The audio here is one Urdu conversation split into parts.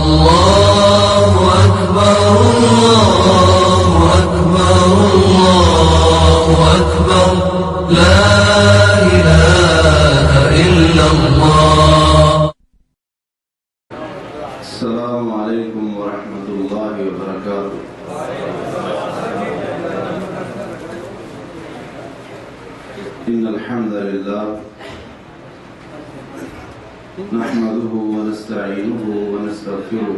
الله أكبر الله أكبر الله أكبر لا إله إلا الله. السلام عليكم ورحمة الله وبركاته. إن الحمد لله نحمده ونستعينه ونستغفره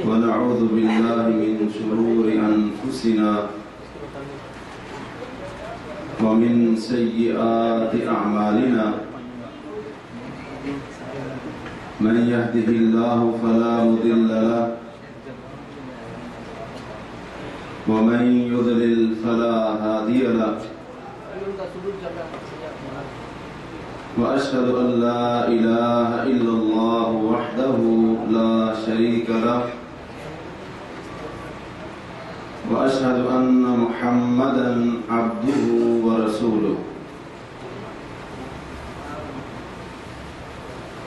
ونعوذ بالله من شرور أنفسنا ومن سيئات أعمالنا من يهده الله فلا مضل له ومن يضلل فلا هادي له وأشهد أن لا إله إلا الله وحده لا شريك له وأشهد أن محمدا عبده ورسوله.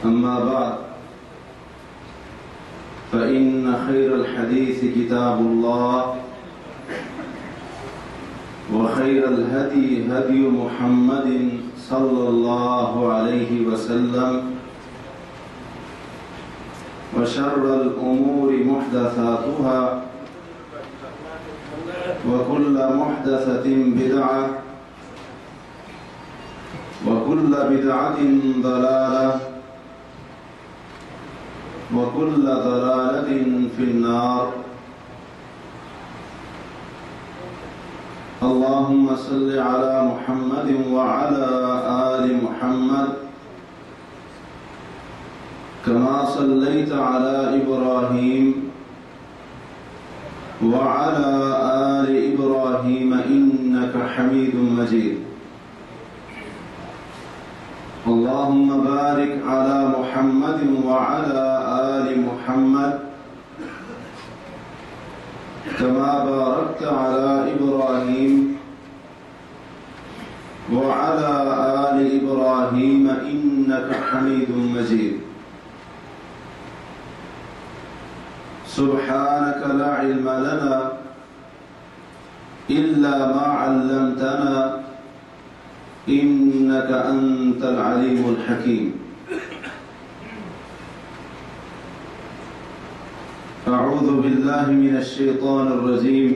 أما بعد فإن خير الحديث كتاب الله وخير الهدي هدي محمد صلى الله عليه وسلم وشر الأمور محدثاتها وكل محدثة بدعة وكل بدعة ضلالة وكل ضلالة في النار. اللهم صل على محمد وعلى آل محمد كما صليت على إبراهيم وعلى آل إبراهيم إنك حميد مجيد. اللهم بارك على محمد وعلى آل محمد كما باركت على إبراهيم وعلى آل إبراهيم إنك حميد مجيد. سبحانك لا علم لنا إلا ما علمتنا إنك أنت العليم الحكيم. أعوذ بالله من الشيطان الرجيم.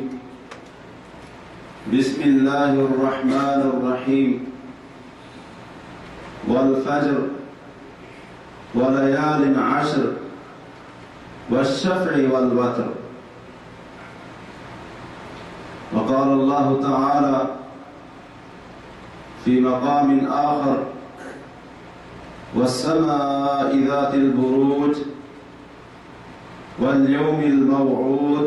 بسم الله الرحمن الرحيم. والفجر وليال عشر والشفع والوتر. وقال الله تعالى في مقام آخر والسماء ذات البروج واليوم الموعود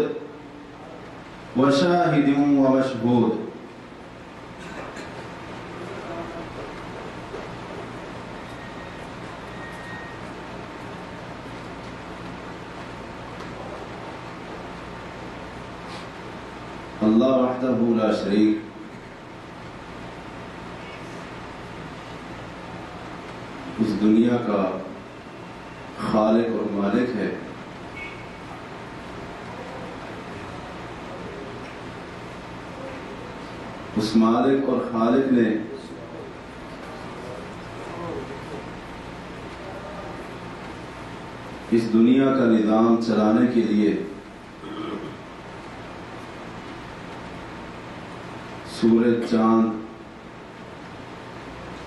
وشاهد ومشهود. اللہ وحدہ لا شریک اس دنیا کا خالق اور مالک ہے. اس مالک اور خالق نے اس دنیا کا نظام چلانے کے لیے سورج، چاند،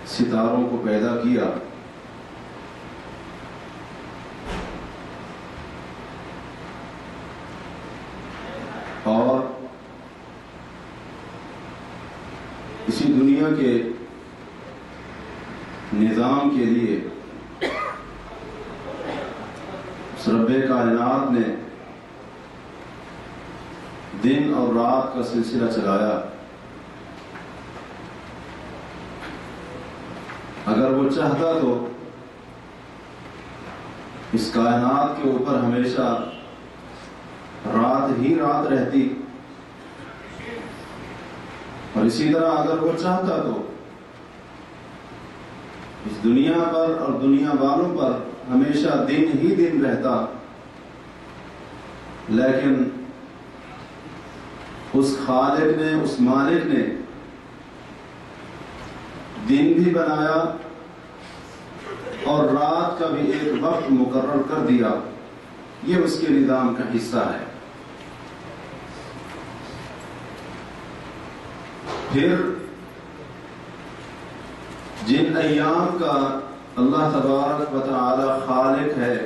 ستاروں کو پیدا کیا اور اسی دنیا کے نظام کے لیے رب کائنات نے دن اور رات کا سلسلہ چلایا. اگر وہ چاہتا تو اس کائنات کے اوپر ہمیشہ رات ہی رات رہتی، اور اسی طرح اگر وہ چاہتا تو اس دنیا پر اور دنیا والوں پر ہمیشہ دن ہی دن رہتا، لیکن اس خالق نے، اس مالک نے دن بھی بنایا اور رات کا بھی ایک وقت مقرر کر دیا۔ یہ اس کے نظام کا حصہ ہے۔ پھر جن ایام کا اللہ تبارک و تعالی خالق ہے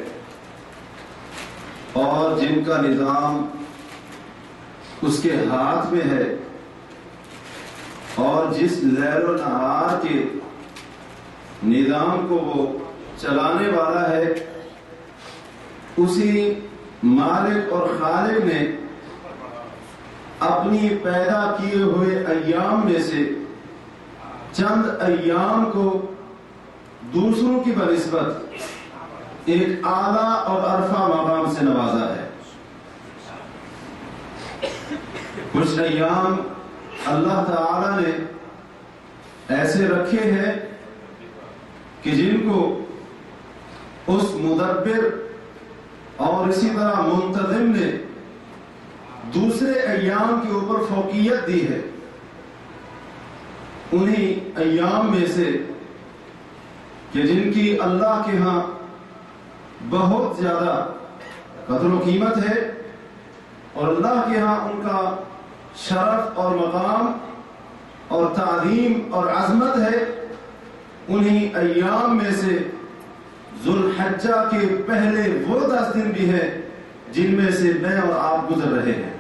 اور جن کا نظام اس کے ہاتھ میں ہے اور جس لیل و نہار کے نظام کو وہ چلانے والا ہے، اسی مالک اور خالق نے اپنی پیدا کیے ہوئے ایام میں سے چند ایام کو دوسروں کی بنسبت ایک اعلیٰ اور عرفہ مقام سے نوازا ہے۔ کچھ ایام اللہ تعالی نے ایسے رکھے ہیں کہ جن کو اس مدبر اور اسی طرح منتظم نے دوسرے ایام کے اوپر فوقیت دی ہے۔ انہی ایام میں سے کہ جن کی اللہ کے ہاں بہت زیادہ قدر و قیمت ہے اور اللہ کے ہاں ان کا شرف اور مقام اور تعظیم اور عظمت ہے، انہی ایام میں سے ذو الحجہ کے پہلے وہ 10 دن بھی ہیں جن میں سے میں اور آپ گزر رہے ہیں۔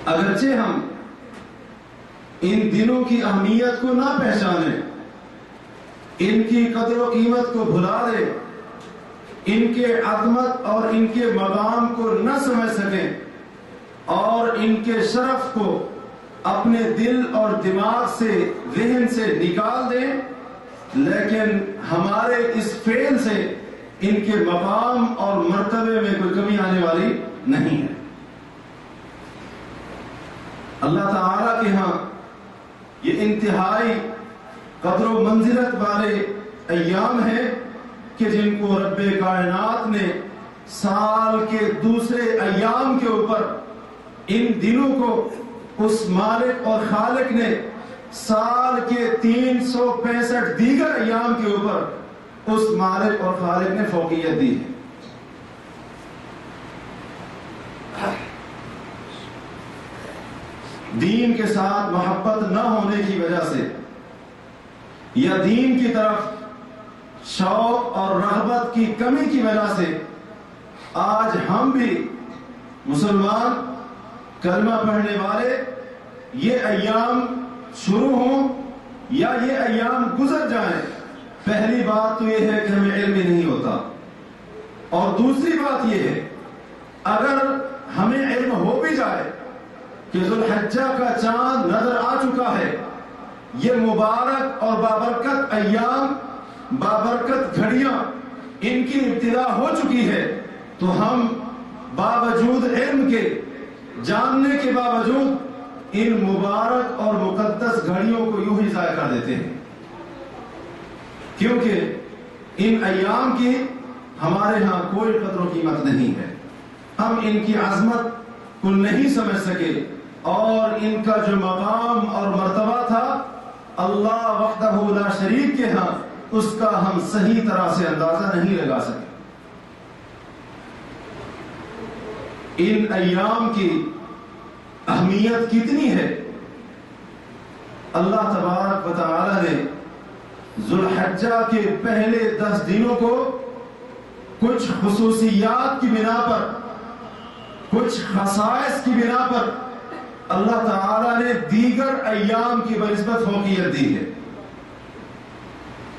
اگرچہ ہم ان دنوں کی اہمیت کو نہ پہچانیں، ان کی قدر و قیمت کو بھلا دیں، ان کے عظمت اور ان کے مقام کو نہ سمجھ سکیں اور ان کے شرف کو اپنے دل اور دماغ سے، ذہن سے نکال دیں، لیکن ہمارے اس فعل سے ان کے مقام اور مرتبے میں کوئی کمی آنے والی نہیں ہے۔ اللہ تعالیٰ کے ہاں یہ انتہائی قدر و منزلت والے ایام ہیں کہ جن کو رب کائنات نے سال کے دوسرے ایام کے اوپر، ان دنوں کو اس مالک اور خالق نے سال کے 365 دیگر ایام کے اوپر اس مالک اور خالق نے فوقیت دی ہے۔ دین کے ساتھ محبت نہ ہونے کی وجہ سے یا دین کی طرف شوق اور رغبت کی کمی کی وجہ سے آج ہم بھی مسلمان کلمہ پڑھنے والے یہ ایام شروع ہوں یا یہ ایام گزر جائیں، پہلی بات تو یہ ہے کہ ہمیں علم ہی نہیں ہوتا، اور دوسری بات یہ ہے اگر ہمیں علم ہو بھی جائے کہ ذو الحجہ کا چاند نظر آ چکا ہے، یہ مبارک اور بابرکت ایام، بابرکت گھڑیاں ان کی ابتدا ہو چکی ہے، تو ہم باوجود علم کے، جاننے کے باوجود ان مبارک اور مقدس گھڑیوں کو یوں ہی ضائع کر دیتے ہیں، کیونکہ ان ایام کی ہمارے ہاں کوئی قدر و قیمت نہیں ہے، ہم ان کی عظمت کو نہیں سمجھ سکے اور ان کا جو مقام اور مرتبہ تھا اللہ وحدہ لا شریک کے ہاں اس کا ہم صحیح طرح سے اندازہ نہیں لگا سکے۔ ان ایام کی اہمیت کتنی ہے، اللہ تبارک و تعالی نے ذو الحجہ کے پہلے 10 دنوں کو کچھ خصوصیات کی بنا پر، کچھ خصائص کی بنا پر اللہ تعالی نے دیگر ایام کی بنسبت فوقیت دی ہے۔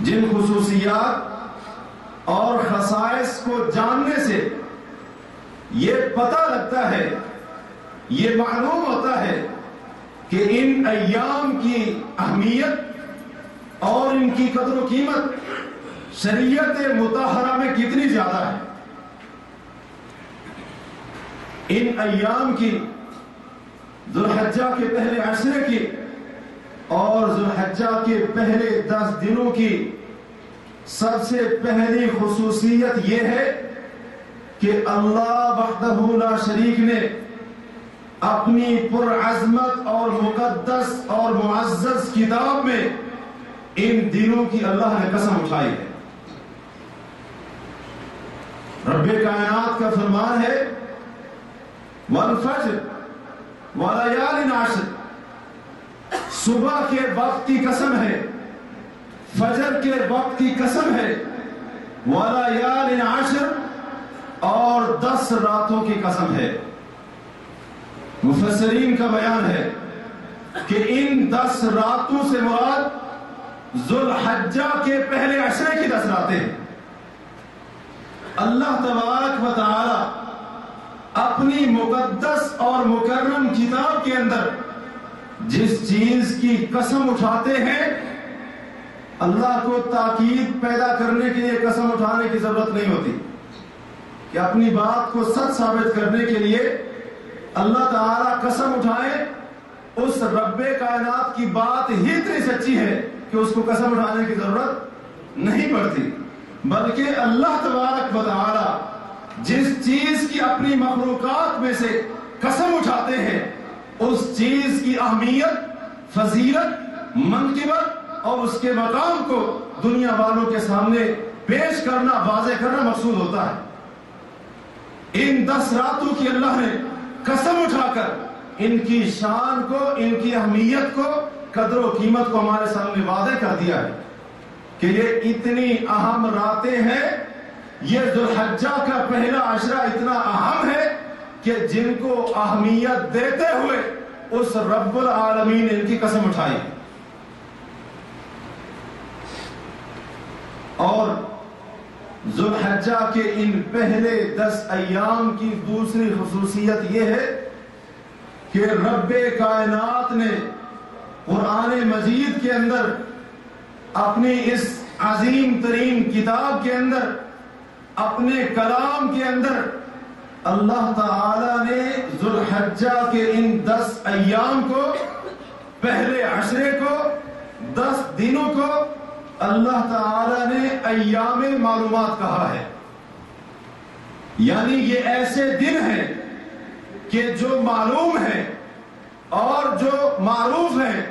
جن خصوصیات اور خصائص کو جاننے سے یہ پتہ لگتا ہے، یہ معلوم ہوتا ہے کہ ان ایام کی اہمیت اور ان کی قدر و قیمت شریعت مطہرہ میں کتنی زیادہ ہے۔ ان ایام کی ذو الحجہ کے پہلے عشرے کی اور ذوالحجہ کے پہلے 10 دنوں کی سب سے پہلی خصوصیت یہ ہے کہ اللہ وحدہ لا شریک نے اپنی پرعظمت اور مقدس اور معزز کتاب میں ان دنوں کی اللہ نے قسم اٹھائی ہے۔ رب کائنات کا فرمان ہے والفجر ولیال عشر، صبح کے وقت کی قسم ہے، فجر کے وقت کی قسم ہے، ولیال عشر، اور 10 راتوں کی قسم ہے۔ مفسرین کا بیان ہے کہ ان 10 راتوں سے مراد ذوالحجہ کے پہلے عشرے کی 10 راتیں ہیں۔ اللہ تبارک و تعالی اپنی مقدس اور مکرم کتاب کے اندر جس چیز کی قسم اٹھاتے ہیں، اللہ کو تاکید پیدا کرنے کے لیے قسم اٹھانے کی ضرورت نہیں ہوتی کہ اپنی بات کو سچ ثابت کرنے کے لیے اللہ تعالیٰ قسم اٹھائے۔ اس رب کائنات کی بات ہی اتنی سچی ہے کہ اس کو قسم اٹھانے کی ضرورت نہیں پڑتی، بلکہ اللہ تبارک و تعالی جس چیز کی اپنی مخلوقات میں سے قسم اٹھاتے ہیں اس چیز کی اہمیت، فضیلت، منقبت اور اس کے مقام کو دنیا والوں کے سامنے پیش کرنا، واضح کرنا مقصود ہوتا ہے۔ ان 10 راتوں کی اللہ نے قسم اٹھا کر ان کی شان کو، ان کی اہمیت کو، قدر و قیمت کو ہمارے سامنے واضح کر دیا ہے کہ یہ اتنی اہم راتیں ہیں، یہ ذوالحجہ کا پہلا عشرہ اتنا اہم ہے کہ جن کو اہمیت دیتے ہوئے اس رب العالمین نے ان کی قسم اٹھائی۔ اور ذوالحجہ کے ان پہلے 10 ایام کی دوسری خصوصیت یہ ہے کہ رب کائنات نے قرآن مجید کے اندر اپنی اس عظیم ترین کتاب کے اندر، اپنے کلام کے اندر اللہ تعالی نے ذوالحجہ کے ان 10 ایام کو، پہلے عشرے کو، 10 دنوں کو اللہ تعالی نے ایام معلومات کہا ہے۔ یعنی یہ ایسے دن ہیں کہ جو معلوم ہیں اور جو معروف ہیں،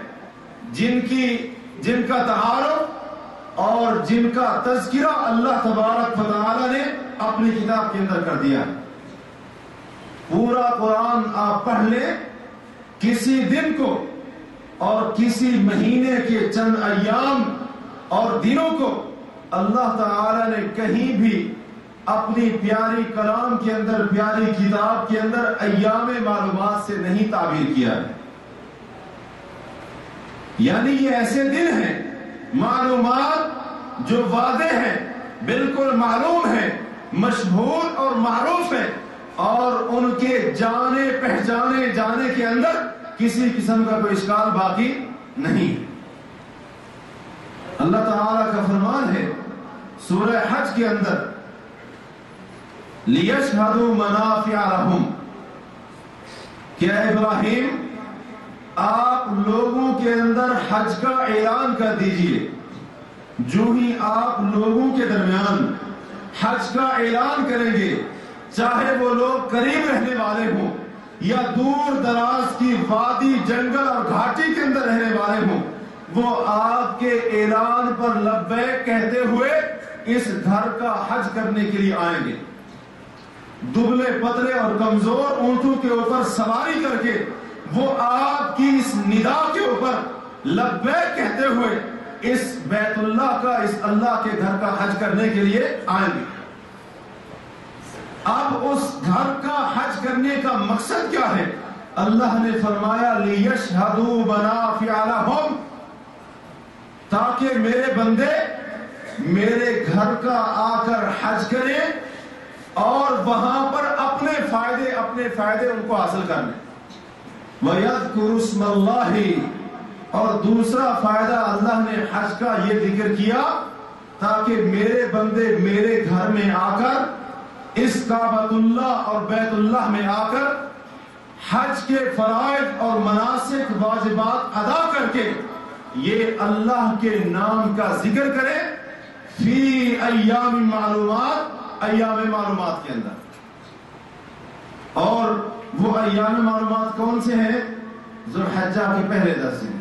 جن کا تعارف اور جن کا تذکرہ اللہ تبارک و تعالی نے اپنی کتاب کے اندر کر دیا ہے۔ پورا قرآن آپ پڑھ لیں، کسی دن کو اور کسی مہینے کے چند ایام اور دنوں کو اللہ تعالی نے کہیں بھی اپنی پیاری کلام کے اندر، پیاری کتاب کے اندر ایام معلومات سے نہیں تعبیر کیا ہے۔ یعنی یہ ایسے دن ہیں، معلومات جو واضح ہیں، بالکل معلوم ہیں، مشہور اور معروف ہیں، اور ان کے جانے پہچانے جانے کے اندر کسی قسم کا کوئی اشکال باقی نہیں۔ اللہ تعالیٰ کا فرمان ہے سورہ حج کے اندر لِيَشْهَدُوا مَنَافِعَ لَهُمْ، کہ اے ابراہیم آپ لوگوں کے اندر حج کا اعلان کر دیجئے۔ جو ہی آپ لوگوں کے درمیان حج کا اعلان کریں گے، چاہے وہ لوگ قریب رہنے والے ہوں یا دور دراز کی وادی، جنگل اور گھاٹی کے اندر رہنے والے ہوں، وہ آپ کے اعلان پر لبیک کہتے ہوئے اس گھر کا حج کرنے کے لیے آئیں گے۔ دبلے پتلے اور کمزور اونٹوں کے اوپر سواری کر کے وہ آپ کی اس ندا کے اوپر لبیک کہتے ہوئے اس بیت اللہ کا، اس اللہ کے گھر کا حج کرنے کے لیے آئیں گے۔ اب اس گھر کا حج کرنے کا مقصد کیا ہے؟ اللہ نے فرمایا لِيَشْهَدُوا مَنَافِعَ لَهُمْ، تاکہ میرے بندے میرے گھر کا آ کر حج کریں اور وہاں پر اپنے فائدے ان کو حاصل کرنے۔ وَيَذْكُرُوا اسْمَ اللَّهِ، اور دوسرا فائدہ اللہ نے حج کا یہ ذکر کیا تاکہ میرے بندے میرے گھر میں آ کر اس کعبۃ اللہ اور بیت اللہ میں آ کر حج کے فرائض اور مناسک واجبات ادا کر کے یہ اللہ کے نام کا ذکر کرے فی ایام معلومات، ایام معلومات کے اندر. اور وہ ایام معلومات کون سے ہیں؟ ذو الحجہ کے پہلے 10 دن.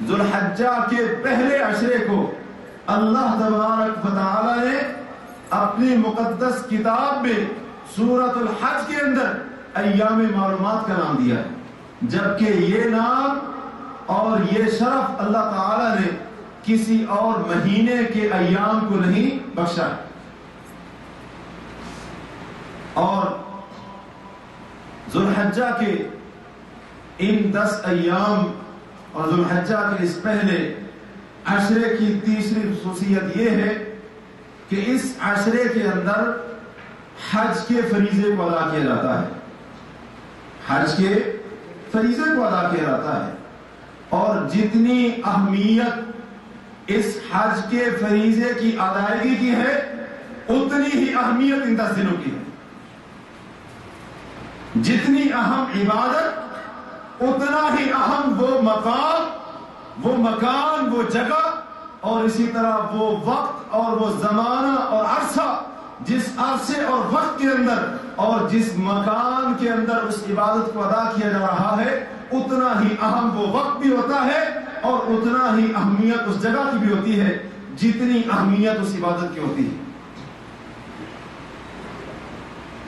ذو الحجہ کے پہلے عشرے کو اللہ تبارک و تعالی نے اپنی مقدس کتاب میں سورۃ الحج کے اندر ایام معلومات کا نام دیا ہے، جبکہ یہ نام اور یہ شرف اللہ تعالی نے کسی اور مہینے کے ایام کو نہیں بخشا. اور ذو الحجہ کے ان 10 ایام اور ذو الحجہ کے اس پہلے عشرے کی تیسری خصوصیت یہ ہے کہ اس عشرے کے اندر حج کے فریضے کو ادا کیا جاتا ہے. حج کے فریضے کو ادا کیا جاتا ہے، اور جتنی اہمیت اس حج کے فریضے کی ادائیگی کی ہے اتنی ہی اہمیت ان 10 دنوں کی ہے. جتنی اہم عبادت اتنا ہی اہم وہ مقام، وہ جگہ، اور اسی طرح وہ وقت اور وہ زمانہ اور عرصہ، جس عرصے اور وقت کے اندر اور جس مکان کے اندر اس عبادت کو ادا کیا جا رہا ہے اتنا ہی اہم وہ وقت بھی ہوتا ہے اور اتنا ہی اہمیت اس جگہ کی بھی ہوتی ہے جتنی اہمیت اس عبادت کی ہوتی ہے.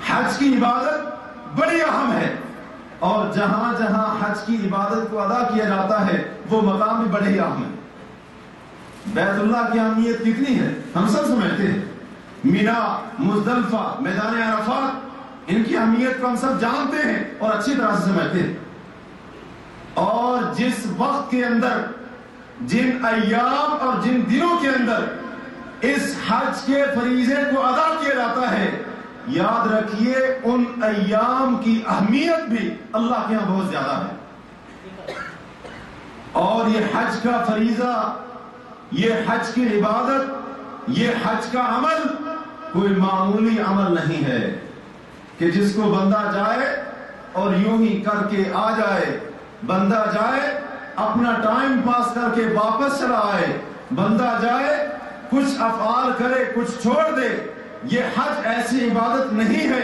حج کی عبادت بڑی اہم ہے، اور جہاں جہاں حج کی عبادت کو ادا کیا جاتا ہے وہ مقام بھی بڑے ہی اہم ہے. بیت اللہ کی اہمیت کتنی ہے ہم سب سمجھتے ہیں. مینا، مزدلفہ، میدان عرفات، ان کی اہمیت کو ہم سب جانتے ہیں اور اچھی طرح سے سمجھتے ہیں. اور جس وقت کے اندر، جن ایام اور جن دنوں کے اندر اس حج کے فریضے کو ادا کیا جاتا ہے، یاد رکھیے ان ایام کی اہمیت بھی اللہ کے ہاں بہت زیادہ ہے. اور یہ حج کا فریضہ، یہ حج کی عبادت، یہ حج کا عمل کوئی معمولی عمل نہیں ہے کہ جس کو بندہ جائے اور یوں ہی کر کے آ جائے. بندہ جائے اپنا ٹائم پاس کر کے واپس چلا آئے، بندہ جائے کچھ افعال کرے کچھ چھوڑ دے. یہ حج ایسی عبادت نہیں ہے.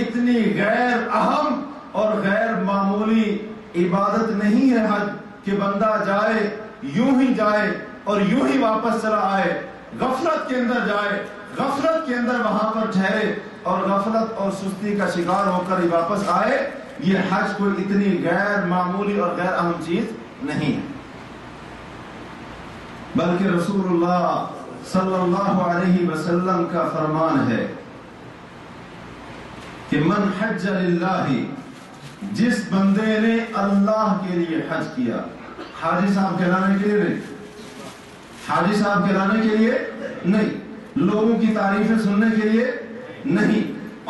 اتنی غیر اہم اور غیر معمولی عبادت نہیں ہے حج کہ بندہ جائے یوں ہی جائے اور یوں ہی واپس چلا آئے، غفلت کے اندر جائے، غفلت کے اندر وہاں پر ٹھہرے اور غفلت اور سستی کا شکار ہو کر ہی واپس آئے. یہ حج کوئی اتنی غیر معمولی اور غیر اہم چیز نہیں ہے، بلکہ رسول اللہ صلی اللہ علیہ وسلم کا فرمان ہے کہ من حج للہ، جس بندے نے اللہ کے لیے حج کیا، حاجی صاحب کہلانے کے لیے نہیں، حاجی صاحب کہلانے کے لیے نہیں، لوگوں کی تعریفیں سننے کے لیے نہیں،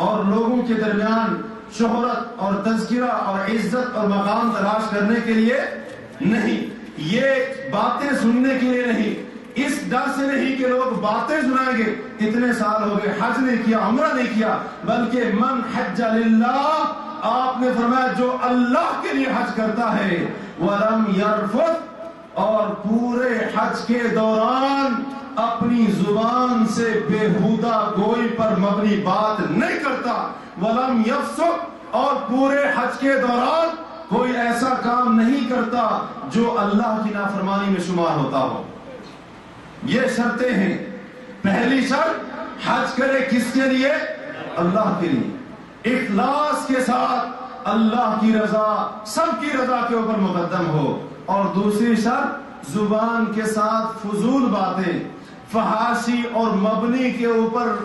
اور لوگوں کے درمیان شہرت اور تذکرہ اور عزت اور مقام تلاش کرنے کے لیے نہیں، یہ باتیں سننے کے لیے نہیں، اس ڈر سے نہیں کہ لوگ باتیں سنائیں گے اتنے سال ہو گئے حج نہیں کیا، عمرہ نہیں کیا، بلکہ من حج للہ، آپ نے فرمایا جو اللہ کے لیے حج کرتا ہے، وَلَمْ يَرْفُثْ، اور پورے حج کے دوران اپنی زبان سے بےہودہ گوئی پر مبنی بات نہیں کرتا، وَلَمْ يَفْسُقْ، اور پورے حج کے دوران کوئی ایسا کام نہیں کرتا جو اللہ کی نافرمانی میں شمار ہوتا ہو. یہ شرطیں ہیں. پہلی شرط، حج کرے کس کے لیے؟ اللہ کے لیے، اخلاص کے ساتھ، اللہ کی رضا سب کی رضا کے اوپر مقدم ہو. اور دوسری شرط، زبان کے ساتھ فضول باتیں، فحاشی اور مبنی کے اوپر،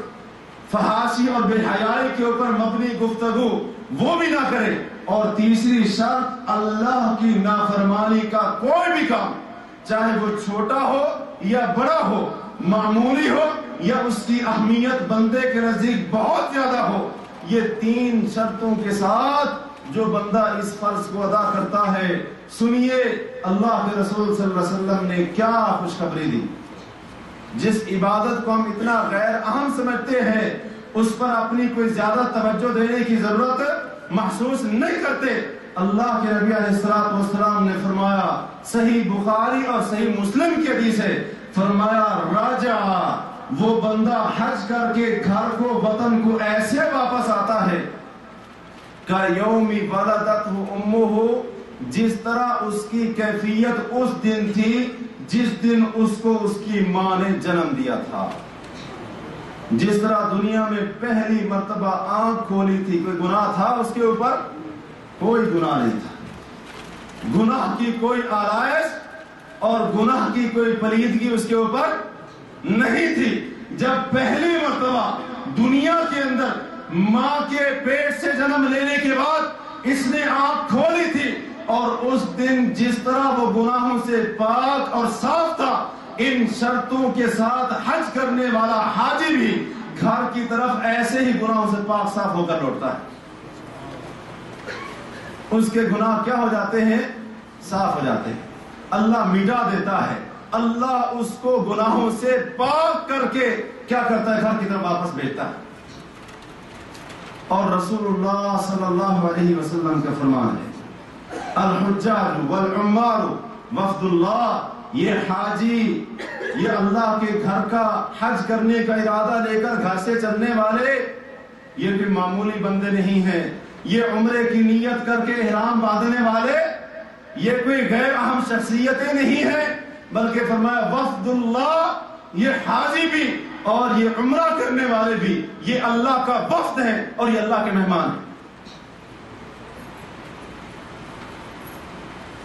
فحاشی اور بے حیائی کے اوپر مبنی گفتگو وہ بھی نہ کرے. اور تیسری شرط، اللہ کی نافرمانی کا کوئی بھی کام، چاہے وہ چھوٹا ہو یا بڑا ہو، معمولی ہو یا اس کی اہمیت بندے کے نزدیک بہت زیادہ ہو، یہ 3 شرطوں کے ساتھ جو بندہ اس فرض کو ادا کرتا ہے، سنیے اللہ کے رسول صلی اللہ علیہ وسلم نے کیا خوشخبری دی. جس عبادت کو ہم اتنا غیر اہم سمجھتے ہیں، اس پر اپنی کوئی زیادہ توجہ دینے کی ضرورت محسوس نہیں کرتے. اللہ کے نبی علیہ الصلوۃ والسلام نے فرمایا، صحیح بخاری اور صحیح مسلم کی حدیث ہے، فرمایا راجع، وہ بندہ حج کر کے گھر کو وطن کو ایسے واپس آتا ہے کہ یومی ولدتہ امہ، جس طرح اس کی کیفیت اس دن تھی جس دن اس کو اس کی ماں نے جنم دیا تھا۔ جس طرح دنیا میں پہلی مرتبہ آنکھ کھولی تھی، کوئی گناہ تھا اس کے اوپر؟ کوئی گناہ نہیں تھا، گناہ کی کوئی آرائش اور گناہ کی کوئی پلیدگی اس کے اوپر نہیں تھی۔ جب پہلی مرتبہ دنیا کے اندر ماں کے پیٹ سے جنم لینے کے بعد اس نے آنکھ کھولی تھی، اور اس دن جس طرح وہ گناہوں سے پاک اور صاف تھا، ان شرطوں کے ساتھ حج کرنے والا حاجی بھی گھر کی طرف ایسے ہی گناہوں سے پاک صاف ہو کر لوٹتا ہے۔ اس کے گناہ کیا ہو جاتے ہیں؟ صاف ہو جاتے ہیں، اللہ مٹا دیتا ہے، اللہ اس کو گناہوں سے پاک کر کے کیا کرتا ہے؟ گھر کی طرف واپس بھیجتا ہے۔ اور رسول اللہ صلی اللہ علیہ وسلم کا فرمان ہے، الحجاج والعمار وفد اللہ، یہ حاجی، یہ اللہ کے گھر کا حج کرنے کا ارادہ لے کر گھر سے چلنے والے، یہ کوئی معمولی بندے نہیں ہیں، یہ عمرے کی نیت کر کے احرام باندھنے والے یہ کوئی غیر اہم شخصیتیں نہیں ہیں، بلکہ فرمایا وفد اللہ، یہ حاجی بھی اور یہ عمرہ کرنے والے بھی، یہ اللہ کا وفد ہے اور یہ اللہ کے مہمان ہیں۔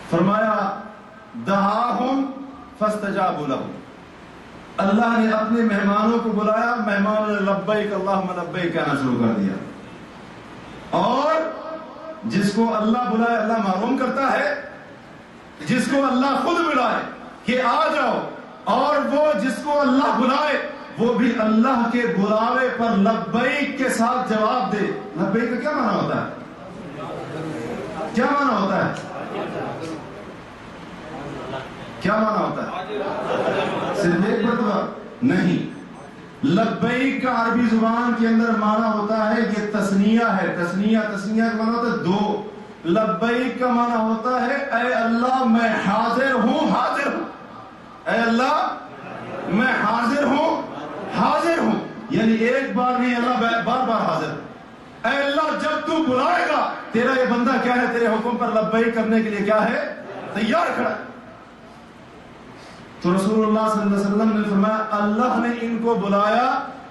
فرمایا دعاہم فاستجابوا لہ، اللہ نے اپنے مہمانوں کو بلایا، مہمانوں نے لبیک اللہم لبیک کہنا شروع کر دیا، اور جس کو اللہ بلائے اللہ محروم کرتا ہے، جس کو اللہ خود بلائے کہ آ جاؤ، اور وہ جس کو اللہ بلائے وہ بھی اللہ کے بلاوے پر لبیک کے ساتھ جواب دے۔ لبیک کا کیا معنی ہوتا ہے؟ کیا معنی ہوتا ہے؟ کیا معنی ہوتا ہے؟ صرف ایک مرتبہ نہیں، لبیک کا عربی زبان کے اندر معنی ہوتا ہے کہ تثنیہ ہے، تثنیہ کا معنی ہوتا ہے دو، لبیک کا معنی ہوتا ہے اے اللہ میں حاضر ہوں، حاضر ہوں، اے اللہ میں حاضر ہوں، حاضر ہوں، یعنی ایک بار نہیں، اللہ بار بار حاضر، اے اللہ جب تو بلائے گا تیرا یہ بندہ کیا ہے؟ تیرے حکم پر لبیک کرنے کے لیے کیا ہے؟ تیار کھڑا ہے۔ تو رسول اللہ صلی اللہ علیہ وسلم نے فرمایا اللہ نے ان کو بلایا،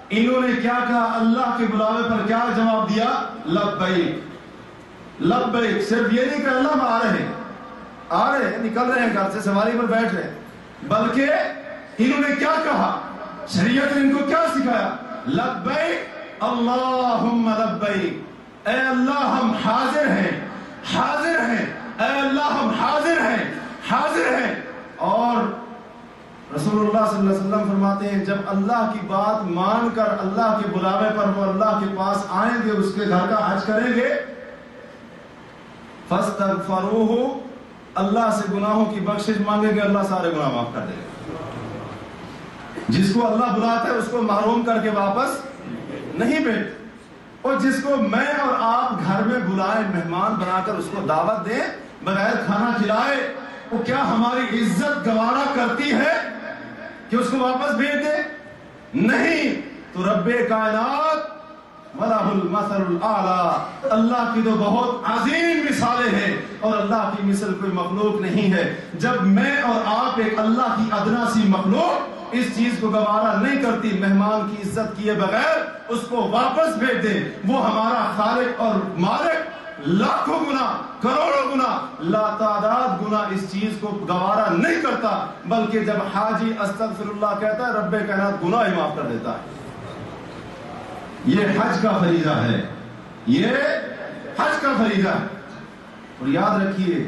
انہوں نے کیا کہا؟ اللہ کے بلاوے پر کیا جواب دیا؟ لبیک، لبیک۔ صرف یہ نہیں کہ اللہ ہم آ رہے ہیں، نکل رہے ہیں گھر سے، سواری پر بیٹھ رہے ہیں، بلکہ انہوں نے کیا کہا؟ شریعت نے ان کو کیا سکھایا؟ لبیک اللہم لبیک، اے اللہ ہم حاضر ہیں، حاضر ہیں، اے اللہ ہم حاضر ہیں، حاضر ہیں۔ اور رسول اللہ صلی اللہ علیہ وسلم فرماتے ہیں جب اللہ کی بات مان کر اللہ کے بلاوے پر وہ اللہ کے پاس آئیں گے، اس کے گھر کا حج کریں گے، فاستغفروہ، اللہ سے گناہوں کی بخشش مانگیں گے، اللہ سارے گناہ معاف کر دے گا۔ جس کو اللہ بلاتا ہے اس کو محروم کر کے واپس نہیں بھیجتے، اور جس کو میں اور آپ گھر میں بلائے، مہمان بنا کر اس کو دعوت دیں، بغیر کھانا کھلائے، وہ کیا ہماری عزت گوارا کرتی ہے کہ اس کو واپس بھیج دے؟ نہیں۔ تو رب کائنات وَلَهُ الْمَثَلُ الْأَعْلَى، اللہ کی تو بہت عظیم مثالیں ہیں اور اللہ کی مثل کوئی مخلوق نہیں ہے۔ جب میں اور آپ ایک اللہ کی ادنا سی مخلوق اس چیز کو گوارا نہیں کرتی، مہمان کی عزت کیے بغیر اس کو واپس بھیج دیں، وہ ہمارا خالق اور مالک لاکھوں گنا، کروڑوں گنا، لا تعداد گنا اس چیز کو گوارا نہیں کرتا، بلکہ جب حاجی استغفر اللہ کہتا ہے رب کائنات گناہ ہی معاف کر دیتا ہے۔ یہ حج کا فریضہ ہے، یہ حج کا فریضہ ہے۔ اور یاد رکھیے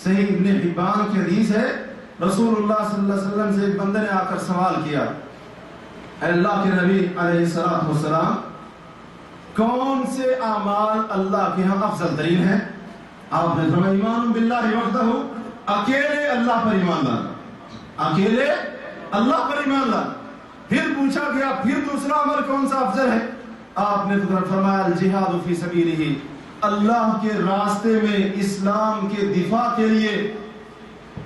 صحیح ابن حبان کی حدیث ہے، رسول اللہ صلی اللہ علیہ وسلم سے ایک بندے نے آ کر سوال کیا، اے اللہ کے نبی علیہ السلام، کون سے اعمال اللہ کے ہاں افضل ترین ہیں؟ آپ نے فرمایا ایمان باللہ وحدہ، اکیلے اللہ پر ایمان لانا، اکیلے اللہ پر ایمان لانا۔ پھر پوچھا گیا پھر دوسرا عمل کون سا افضل ہے؟ آپ نے فرمایا الجہاد فی سبیلہ، اللہ کے راستے میں اسلام کے دفاع کے لیے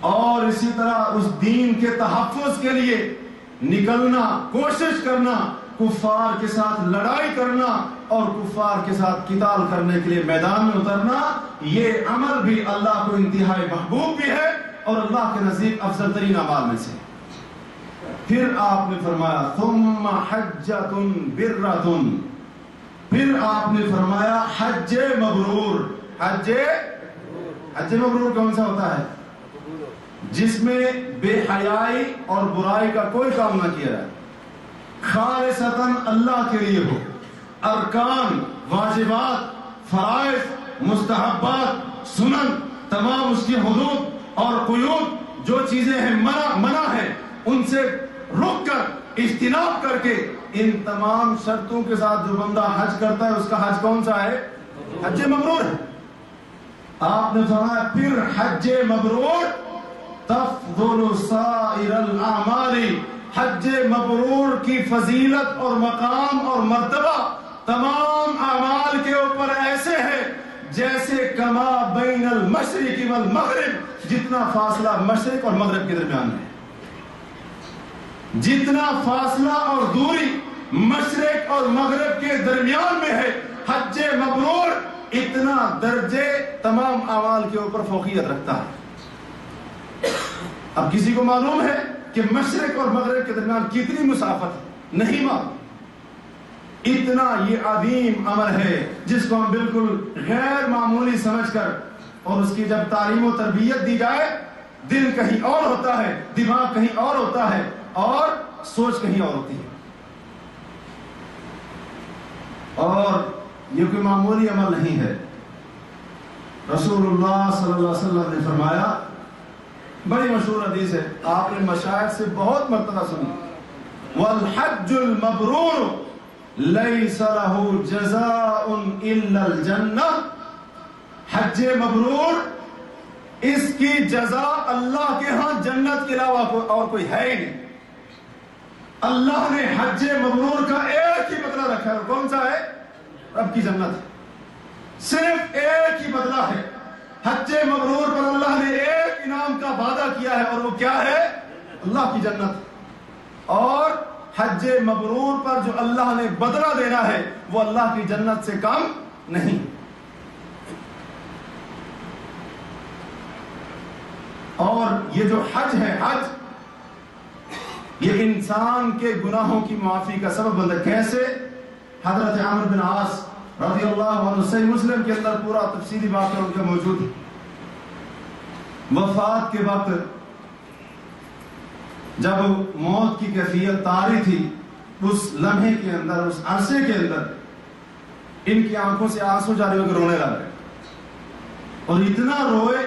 اور اسی طرح اس دین کے تحفظ کے لیے نکلنا، کوشش کرنا، کفار کے ساتھ لڑائی کرنا اور کفار کے ساتھ قتال کرنے کے لیے میدان میں اترنا، یہ عمل بھی اللہ کو انتہائی محبوب بھی ہے اور اللہ کے نزدیک افضل ترین اعمال میں سے۔ پھر آپ نے فرمایا ثم حجۃ برۃ، پھر آپ نے فرمایا حج مبرور۔ حج مبرور کون سا ہوتا ہے؟ جس میں بے حیائی اور برائی کا کوئی کام نہ کیا جائے، خالصتاً اللہ کے لیے ہو، ارکان، واجبات، فرائض، مستحبات، سنن، تمام اس کی حدود اور قیود، جو چیزیں ہیں منع ہیں، ان سے رک کر اجتناب کر کے ان تمام شرطوں کے ساتھ جو بندہ حج کرتا ہے اس کا حج کون سا ہے؟ حج مبرور ہے۔ آپ نے فرمایا پھر حج مبرور تفضل سائر الاعمال، حج مبرور کی فضیلت اور مقام اور مرتبہ تمام اعمال کے اوپر ایسے ہے جیسے کما بین المشرق والمغرب، جتنا فاصلہ مشرق اور مغرب کے درمیان ہے، جتنا فاصلہ اور دوری مشرق اور مغرب کے درمیان میں ہے، حج مبرور اتنا درجے تمام اعمال کے اوپر فوقیت رکھتا ہے۔ اب کسی کو معلوم ہے کہ مشرق اور مغرب کے درمیان کتنی مسافت؟ نہیں معلوم۔ اتنا یہ عظیم عمل ہے جس کو ہم بالکل غیر معمولی سمجھ کر، اور اس کی جب تعلیم و تربیت دی جائے، دل کہیں اور ہوتا ہے، دماغ کہیں اور ہوتا ہے اور سوچ کہیں اور ہوتی ہے۔ اور یہ کوئی معمولی عمل نہیں ہے۔ رسول اللہ صلی اللہ علیہ وسلم نے فرمایا، بڑی مشہور حدیث ہے، آپ نے مشاہد سے بہت مرتبہ سنی، والحج المبرور لیس له جزاء الا الجنہ، حج مبرور اس کی جزا اللہ کے ہاں جنت کے علاوہ اور کوئی ہے ہی نہیں۔ اللہ نے حج مبرور کا ایک ہی بدلہ رکھا ہے، کون سا ہے؟ رب کی جنت، صرف ایک ہی بدلہ ہے۔ حج مبرور پر اللہ نے ایک انعام کا وعدہ کیا ہے اور وہ کیا ہے؟ اللہ کی جنت۔ اور حج مبرور پر جو اللہ نے بدلہ دینا ہے وہ اللہ کی جنت سے کم نہیں۔ اور یہ جو حج ہے، حج یہ انسان کے گناہوں کی معافی کا سبب بنتا ہے۔ کیسے؟ حضرت عمرو بن عاص رضی اللہ عنہ، صحیح مسلم کے اندر پورا تفصیلی واقعہ ان کا موجود ہے۔ وفات کے وقت جب موت کی کیفیت طاری تھی، اس لمحے کے اندر، اس عرصے کے اندر ان کی آنکھوں سے آنسو جاری ہو کے رونے لگے، اور اتنا روئے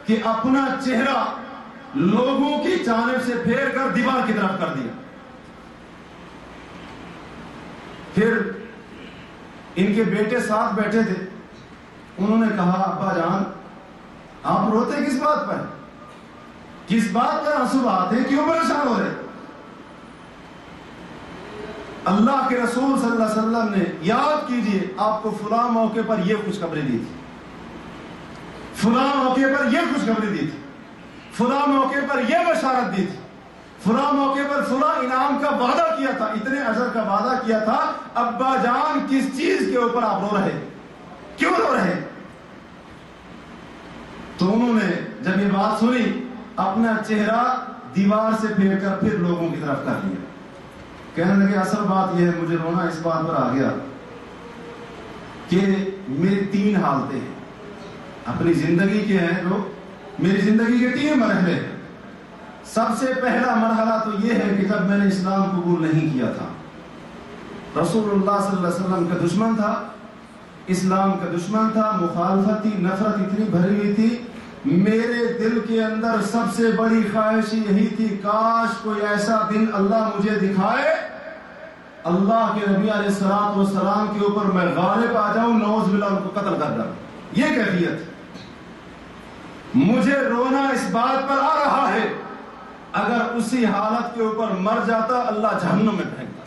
کہ اپنا چہرہ لوگوں کی جانب سے پھیر کر دیوار کی طرف کر دیا۔ پھر ان کے بیٹے ساتھ بیٹھے تھے، انہوں نے کہا ابا جان آپ روتے کس بات پر؟ کس بات پر آنسو بہاتے ہیں؟ کیوں پریشان ہو رہے؟ اللہ کے رسول صلی اللہ علیہ وسلم نے یاد کیجئے آپ کو فلاں موقع پر یہ خوشخبری دی تھی، فلاں موقع پر یہ خوشخبری دی تھی، فلاں موقع پر یہ بشارت دی تھی، فلاں موقع پر فلاں انعام کا وعدہ کیا تھا، اتنے اجر کا وعدہ کیا تھا۔ ابا جان کس چیز کے اوپر آپ رو رہے؟ کیوں رو رہے؟ تو انہوں نے جب یہ بات سنی اپنا چہرہ دیوار سے پھیر کر پھر لوگوں کی طرف کر لیا، کہنے لگے اصل بات یہ ہے، مجھے رونا اس بات پر آ گیا کہ میری تین حالتیں ہیں اپنی زندگی کے ہیں، جو میری زندگی کے تین مرحلے ہیں۔ سب سے پہلا مرحلہ تو یہ ہے کہ جب میں نے اسلام قبول نہیں کیا تھا، رسول اللہ صلی اللہ علیہ وسلم کا دشمن تھا، اسلام کا دشمن تھا، مخالفت تھی، نفرت اتنی بھری ہوئی تھی، میرے دل کے اندر سب سے بڑی خواہش یہی تھی کاش کوئی ایسا دن اللہ مجھے دکھائے اللہ کے نبی علیہ الصلوۃ والسلام کے اوپر میں غالب آ جاؤں، نعوذ باللہ ان کو قتل کر دوں۔ یہ کیفیت مجھے رونا اس بات پر آ رہا ہے اگر اسی حالت کے اوپر مر جاتا اللہ جہنم میں پھینکتا۔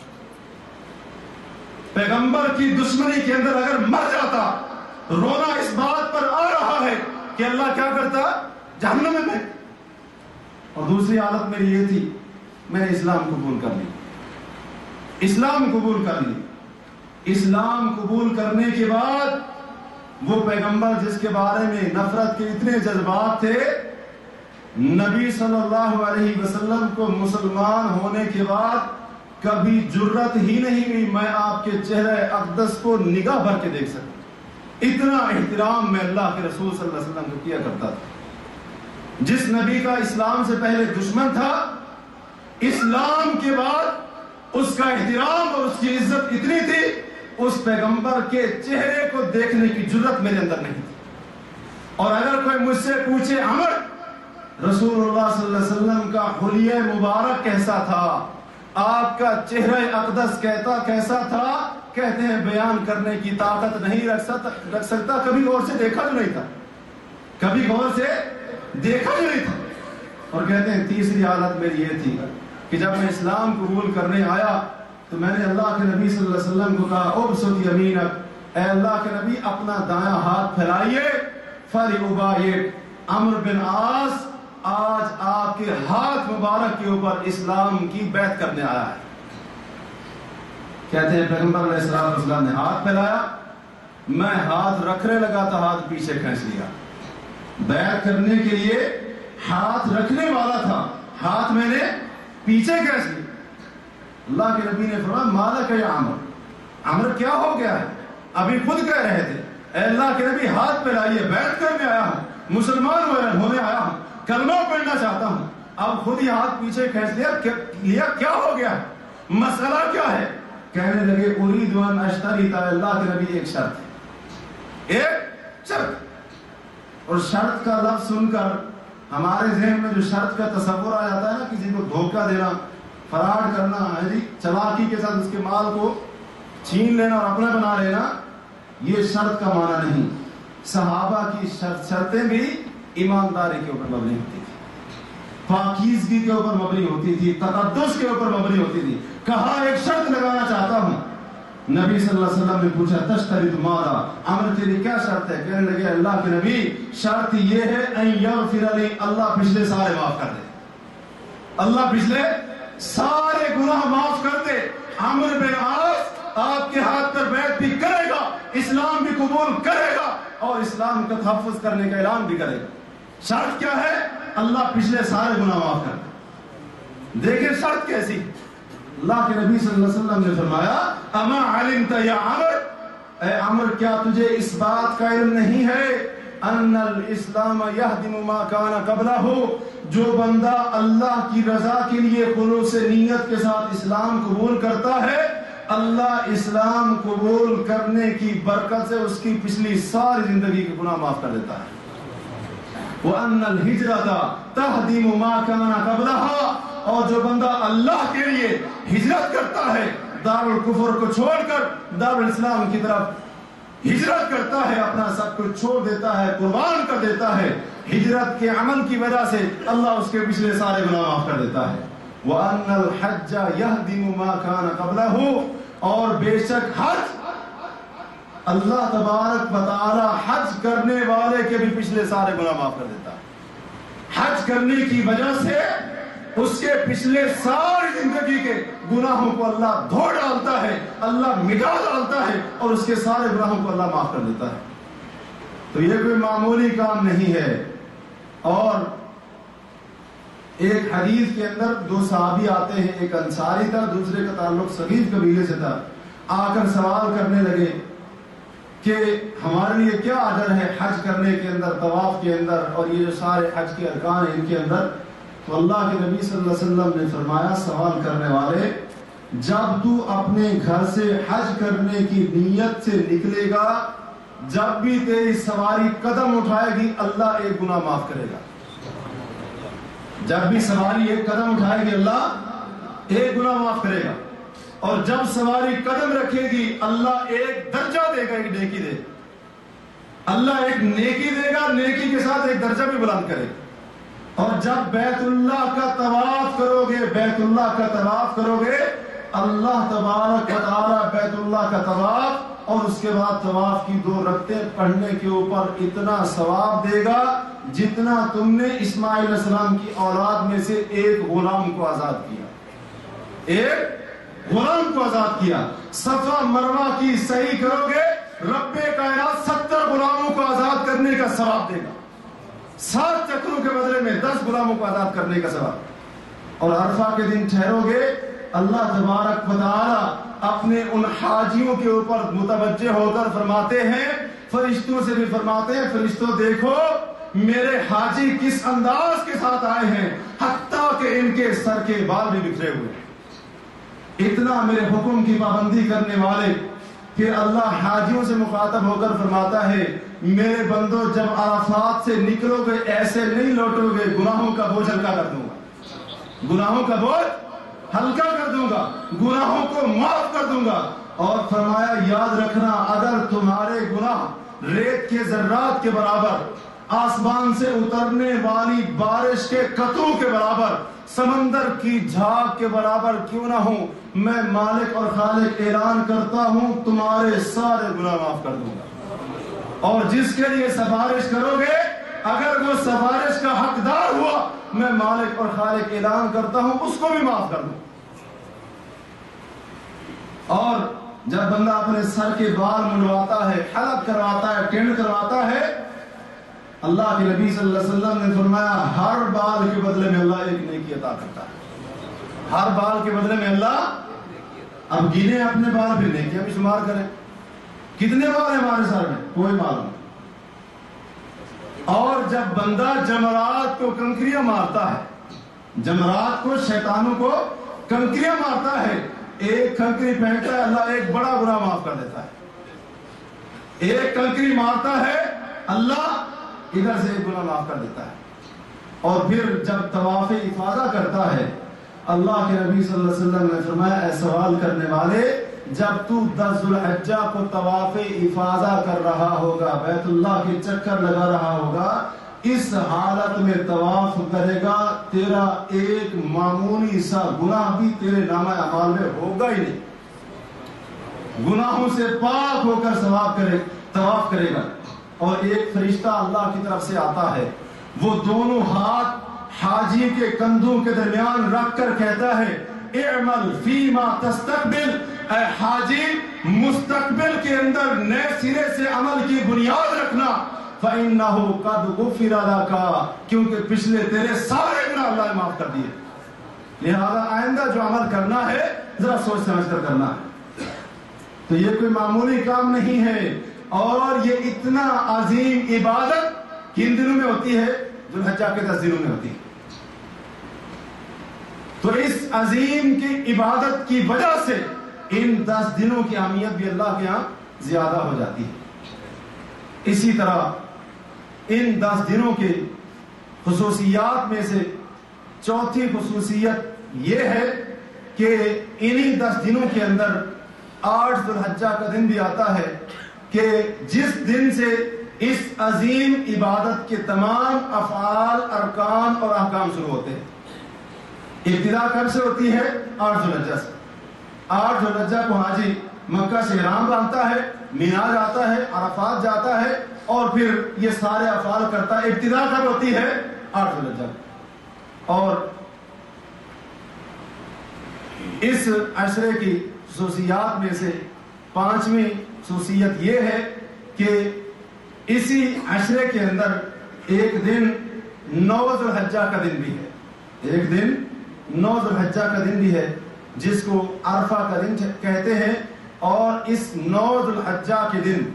پیغمبر کی دشمنی کے اندر اگر مر جاتا، رونا اس بات پر آ رہا ہے کہ اللہ کیا کرتا، جہنم میں پھینک۔ اور دوسری حالت میری یہ تھی، میں نے اسلام قبول کر لی، اسلام قبول کر لی۔ اسلام قبول کرنے کے بعد وہ پیغمبر جس کے بارے میں نفرت کے اتنے جذبات تھے، نبی صلی اللہ علیہ وسلم کو مسلمان ہونے کے بعد کبھی جرت ہی نہیں ہوئی میں آپ کے چہرے اقدس کو نگاہ بھر کے دیکھ سکوں۔ اتنا احترام میں اللہ کے رسول صلی اللہ علیہ وسلم کو کیا کرتا تھا۔ جس نبی کا اسلام سے پہلے دشمن تھا، اسلام کے بعد اس کا احترام اور اس کی عزت اتنی تھی، اس پیغمبر کے چہرے کو دیکھنے کی جرت میرے اندر نہیں تھی۔ اور اگر کوئی مجھ سے پوچھے عمر رسول اللہ صلی اللہ علیہ وسلم کا حلیہ مبارک کیسا تھا، آپ کا چہرہ اقدس کیسا تھا، کہتے ہیں بیان کرنے کی طاقت نہیں رکھ سکتا، کبھی غور سے دیکھا جو نہیں تھا، کبھی غور سے دیکھا جو نہیں تھا۔ اور کہتے ہیں تیسری حالت میری یہ تھی کہ جب میں اسلام قبول کرنے آیا تو میں نے اللہ کے نبی صلی اللہ علیہ وسلم کو کہا ابسط یمینک، اے اللہ کے نبی اپنا دایاں ہاتھ پھیلائیے، فلیبایک، عمرو بن عاص آج آپ کے ہاتھ مبارک کے اوپر اسلام کی بیعت کرنے آیا ہے۔ کہتے ہیں پیغمبر علیہ السلام نے ہاتھ پھیلایا، میں ہاتھ رکھنے لگا تو ہاتھ پیچھے کھینچ لیا۔ بیعت کرنے کے لیے ہاتھ رکھنے والا تھا، ہاتھ میں نے پیچھے کھینچ لیا۔ اللہ کے نبی نے فرمایا ماذا کہ یا عمر کیا ہو گیا ہے؟ ابھی خود کہہ رہے تھے اے اللہ کے نبی ہاتھ پھیلائیے، بیعت کرنے آیا ہوں، مسلمان ہونے آیا ہوں، کلمہ پڑھنا چاہتا ہوں، اب خود ہی ہاتھ پیچھے کھینچ لیا، کیا ہو گیا، مسئلہ کیا ہے؟ کہنے لگے اريد ان اشتری، اللہ کے نبی ایک شرط ہے، ایک شرط۔ اور شرط کا لفظ سن کر ہمارے ذہن میں جو شرط کا تصور آ جاتا ہے نا، کسی کو دھوکہ دینا، فراڈ کرنا ہے جی، چلاکی کے ساتھ اس کے مال کو چھین لینا اور اپنا بنا لینا، یہ شرط کا معنی نہیں۔ صحابہ کی شرطیں بھی ایمانداری کے اوپر مبنی ہوتی تھی، پاکیزگی کے اوپر مبنی ہوتی تھی، تقدس کے اوپر مبنی ہوتی تھی۔ کہا ایک شرط لگانا چاہتا ہوں۔ نبی صلی اللہ علیہ وسلم نے پوچھا تشترط ماذا، عمر تیری کیا شرط ہے؟ کہنے لگے اللہ کے نبی شرط یہ ہے ان یغفر لی، اللہ پچھلے سارے معاف کر دے، اللہ پچھلے سارے گناہ معاف کر دے۔ عمرو بن عاص آپ کے ہاتھ پر بیعت بھی کرے گا، اسلام بھی قبول کرے گا اور اسلام کا تحفظ کرنے کا اعلان بھی کرے گا۔ شرط کیا ہے؟ اللہ پچھلے سارے گناہ معاف کر دے۔ دیکھیں شرط کیسی، اللہ کے نبی صلی اللہ علیہ وسلم نے فرمایا اما علمت یا عمر، اے عمر کیا تجھے اس بات کا علم نہیں ہے ان الاسلام یہدم ما کان قبلہ، جو بندہ اللہ کی رضا کے لیے خلوص نیت کے ساتھ اسلام قبول کرتا ہے، اللہ اسلام قبول کرنے کی برکت سے اس کی پچھلی ساری زندگی کے گناہ معاف کر دیتا ہے۔ وَأَنَّ الْهِجْرَةَ تَهْدِمُ مَا كَانَ قَبْلَهَا، اور جو بندہ اللہ کے لیے ہجرت کرتا ہے، دار الکفر کو چھوڑ کر دار الاسلام کی طرف ہجرت کرتا ہے، اپنا سب کچھ چھوڑ دیتا ہے، قربان کر دیتا ہے، ہجرت کے عمل کی وجہ سے اللہ اس کے پچھلے سارے گناہ معاف کر دیتا ہے۔ وَأَنَّ الْحَجَّ يَهْدِمُ مَا كَانَ قَبْلَهُ، اور بے شک حج، اللہ تبارک و تعالی حج کرنے والے کے بھی پچھلے سارے گناہ معاف کر دیتا ہے۔ حج کرنے کی وجہ سے اس کے پچھلے ساری زندگی کے گناہوں کو اللہ دھو ڈالتا ہے، اللہ مٹا ڈالتا ہے اور اس کے سارے گناہوں کو اللہ معاف کر دیتا ہے۔ تو یہ کوئی معمولی کام نہیں ہے۔ اور ایک حدیث کے اندر دو صحابی آتے ہیں، ایک انصاری تھا، دوسرے کا تعلق ثقیف قبیلے سے تھا، آ کر سوال کرنے لگے کہ ہمارے لیے کیا اجر ہے حج کرنے کے اندر، طواف کے اندر اور یہ جو سارے حج کے ارکان ہیں ان کے اندر۔ تو اللہ کے نبی صلی اللہ علیہ وسلم نے فرمایا سوال کرنے والے، جب تو اپنے گھر سے حج کرنے کی نیت سے نکلے گا، جب بھی تیری سواری قدم اٹھائے گی اللہ ایک گناہ معاف کرے گا۔ جب بھی سواری ایک قدم اٹھائے گی اللہ ایک گناہ معاف کرے گا، اور جب سواری قدم رکھے گی اللہ ایک درجہ دے گا، ایک نیکی دے گا، اللہ ایک نیکی دے گا، نیکی کے ساتھ ایک درجہ بھی بلند کرے گا۔ اور جب بیت اللہ کا طواف کرو گے، بیت اللہ کا طواف کرو گے اللہ تبارک و تعالی بیت اللہ کا طواف اور اس کے بعد طواف کی 2 رکعتیں پڑھنے کے اوپر اتنا ثواب دے گا جتنا تم نے اسماعیل علیہ السلام کی اولاد میں سے ایک غلام کو آزاد کیا. ایک غلام کو آزاد کیا. صفا مروہ کی صحیح کرو گے رب کائنات 70 غلاموں کو آزاد کرنے کا ثواب دے گا. 7 چکروں کے بدلے میں 10 غلاموں کو آزاد کرنے کا ثواب. اور عرفہ کے دن ٹھہرو گے اللہ تبارک و تعالی اپنے ان حاجیوں کے اوپر متوجہ ہو کر فرماتے ہیں, فرشتوں سے بھی فرماتے ہیں, فرشتوں دیکھو میرے حاجی کس انداز کے ساتھ آئے ہیں, حتیٰ کہ ان کے سر کے بال بھی بکھرے ہوئے. اتنا میرے حکم کی پابندی کرنے والے. پھر اللہ حاجیوں سے مخاطب ہو کر فرماتا ہے میرے بندو جب عرفات سے نکلو گے ایسے نہیں لوٹو گے, گناہوں کا بوجھ ہلکا کر دوں گا, گناہوں کا بوجھ ہلکا کر دوں گا, گناہوں کو معاف کر دوں گا. اور فرمایا یاد رکھنا اگر تمہارے گناہ ریت کے ذرات کے برابر, آسمان سے اترنے والی بارش کے قطروں کے برابر, سمندر کی جھاگ کے برابر کیوں نہ ہوں, میں مالک اور خالق اعلان کرتا ہوں تمہارے سارے گناہ معاف کر دوں گا. اور جس کے لیے سفارش کرو گے اگر وہ سفارش کا حقدار ہوا میں مالک اور خالق اعلان کرتا ہوں اس کو بھی معاف کر دوں. اور جب بندہ اپنے سر کے بال منڈواتا ہے, حلق کرواتا ہے, ٹینڈ کرواتا ہے, اللہ کے نبی صلی اللہ علیہ وسلم نے فرمایا ہر بال کے بدلے میں اللہ ایک نیکی عطا کرتا ہے. ہر بال کے بدلے میں اللہ, اب گنے اپنے بال پھر نیکیاں بھی شمار کریں, کتنے بال ہیں ہمارے سر میں کوئی معلوم. اور جب بندہ جمرات کو کنکریاں مارتا ہے, جمرات کو شیطانوں کو کنکریاں مارتا ہے, ایک کنکری پھینکتا ہے اللہ ایک بڑا گناہ معاف کر دیتا ہے. ایک کنکری مارتا ہے اللہ ادھر سے ایک گناہ معاف کر دیتا ہے. اور پھر جب طواف افاضہ کرتا ہے اللہ کے نبی صلی اللہ علیہ وسلم نے فرمایا اے سوال کرنے والے جب تو 10 ذو الحجہ کو طواف افاضہ کر رہا ہوگا, بیت اللہ کے چکر لگا رہا ہوگا, اس حالت میں طواف کرے گا تیرا ایک معمولی سا گناہ بھی تیرے نامہ اعمال میں ہوگا ہی نہیں. گناہوں سے پاک ہو کر طواف کرے گا. اور ایک فرشتہ اللہ کی طرف سے آتا ہے, وہ دونوں ہاتھ حاجی کے کندھوں کے درمیان رکھ کر کہتا ہے اعمل فیما تستقبل, اے حاجی مستقبل کے اندر نئے سرے سے عمل کی بنیاد رکھنا, فَإِنَّهُ قَدْ غُفِرَ لَكَ, کیونکہ پچھلے تیرے سارے گناہ اللہ نے معاف کر دیے. لہذا آئندہ جو عمل کرنا ہے ذرا سوچ سمجھ کر کرنا ہے. تو یہ کوئی معمولی کام نہیں ہے, اور یہ اتنا عظیم عبادت کن دنوں میں ہوتی ہے, ذو الحجہ کے 10 دنوں میں ہوتی ہے. تو اس عظیم کی عبادت کی وجہ سے ان 10 دنوں کی اہمیت بھی اللہ کے ہاں زیادہ ہو جاتی ہے. اسی طرح ان 10 دنوں کے خصوصیات میں سے چوتھی خصوصیت یہ ہے کہ انہی 10 دنوں کے اندر 8 ذو الحجہ کا دن بھی آتا ہے کہ جس دن سے اس عظیم عبادت کے تمام افعال, ارکان اور احکام شروع ہوتے ہیں. ابتدا کب سے ہوتی ہے؟ 8 ذو الحجہ سے. 8 ذو الحجہ کو حاجی مکہ سے احرام باندھتا ہے, مینا جاتا ہے, عرفات جاتا ہے, اور پھر یہ سارے افعال کرتا ہے. ابتدا کب ہوتی ہے؟ 8 ذو الحجہ. اور اس عشرے کی خصوصیات میں سے 5ویں خصوصیت یہ ہے کہ اسی عشرے کے اندر ایک دن 9 ذو الحجہ کا دن بھی ہے. ایک دن 9 ذو الحجہ کا دن بھی ہے جس کو عرفہ کا دن کہتے ہیں. اور اس 9 ذو الحجہ کے دن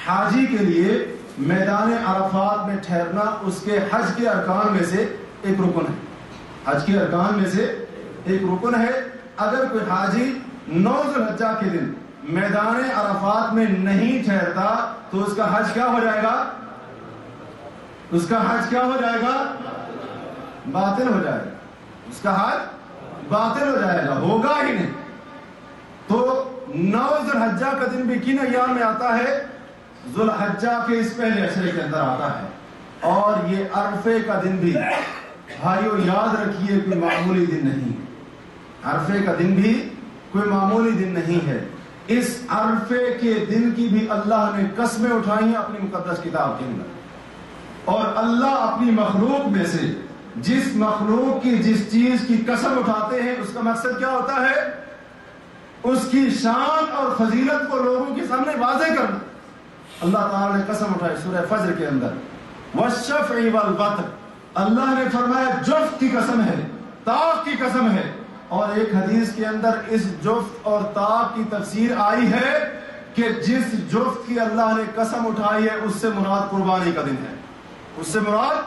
حاجی کے لیے میدان عرفات میں ٹھہرنا اس کے حج کے ارکان میں سے ایک رکن ہے. حج کے ارکان میں سے ایک رکن ہے. اگر کوئی حاجی 9 ذو الحجہ کے دن میدان عرفات میں نہیں ٹھہرتا تو اس کا حج کیا ہو جائے گا؟ اس کا حج کیا ہو جائے گا؟ باطل ہو جائے گا. اس کا حج باطل ہو جائے گا, ہوگا ہی نہیں. تو 9 ذو الحجہ کا دن بھی کن ایام میں آتا ہے؟ ذو الحجہ کے اس پہلے عشرے کے اندر آتا ہے. اور یہ عرفے کا دن بھی بھائیو یاد رکھیے کوئی معمولی دن نہیں. عرفے کا دن بھی کوئی معمولی دن نہیں ہے. اس عرفے کے دن کی بھی اللہ نے قسمیں اٹھائی ہیں اپنی مقدس کتاب کے اندر. اور اللہ اپنی مخلوق میں سے جس مخلوق کی جس چیز کی قسم اٹھاتے ہیں اس کا مقصد کیا ہوتا ہے؟ اس کی شان اور فضیلت کو لوگوں کے سامنے واضح کرنا. اللہ تعالیٰ نے قسم اٹھائی سورہ فجر کے اندر والشفع والوتر. اللہ نے فرمایا جفت کی قسم ہے, طاق کی قسم ہے. اور ایک حدیث کے اندر اس جفت اور طاق کی تفسیر آئی ہے کہ جس جفت کی اللہ نے قسم اٹھائی ہے اس سے مراد قربانی کا دن ہے, اس سے مراد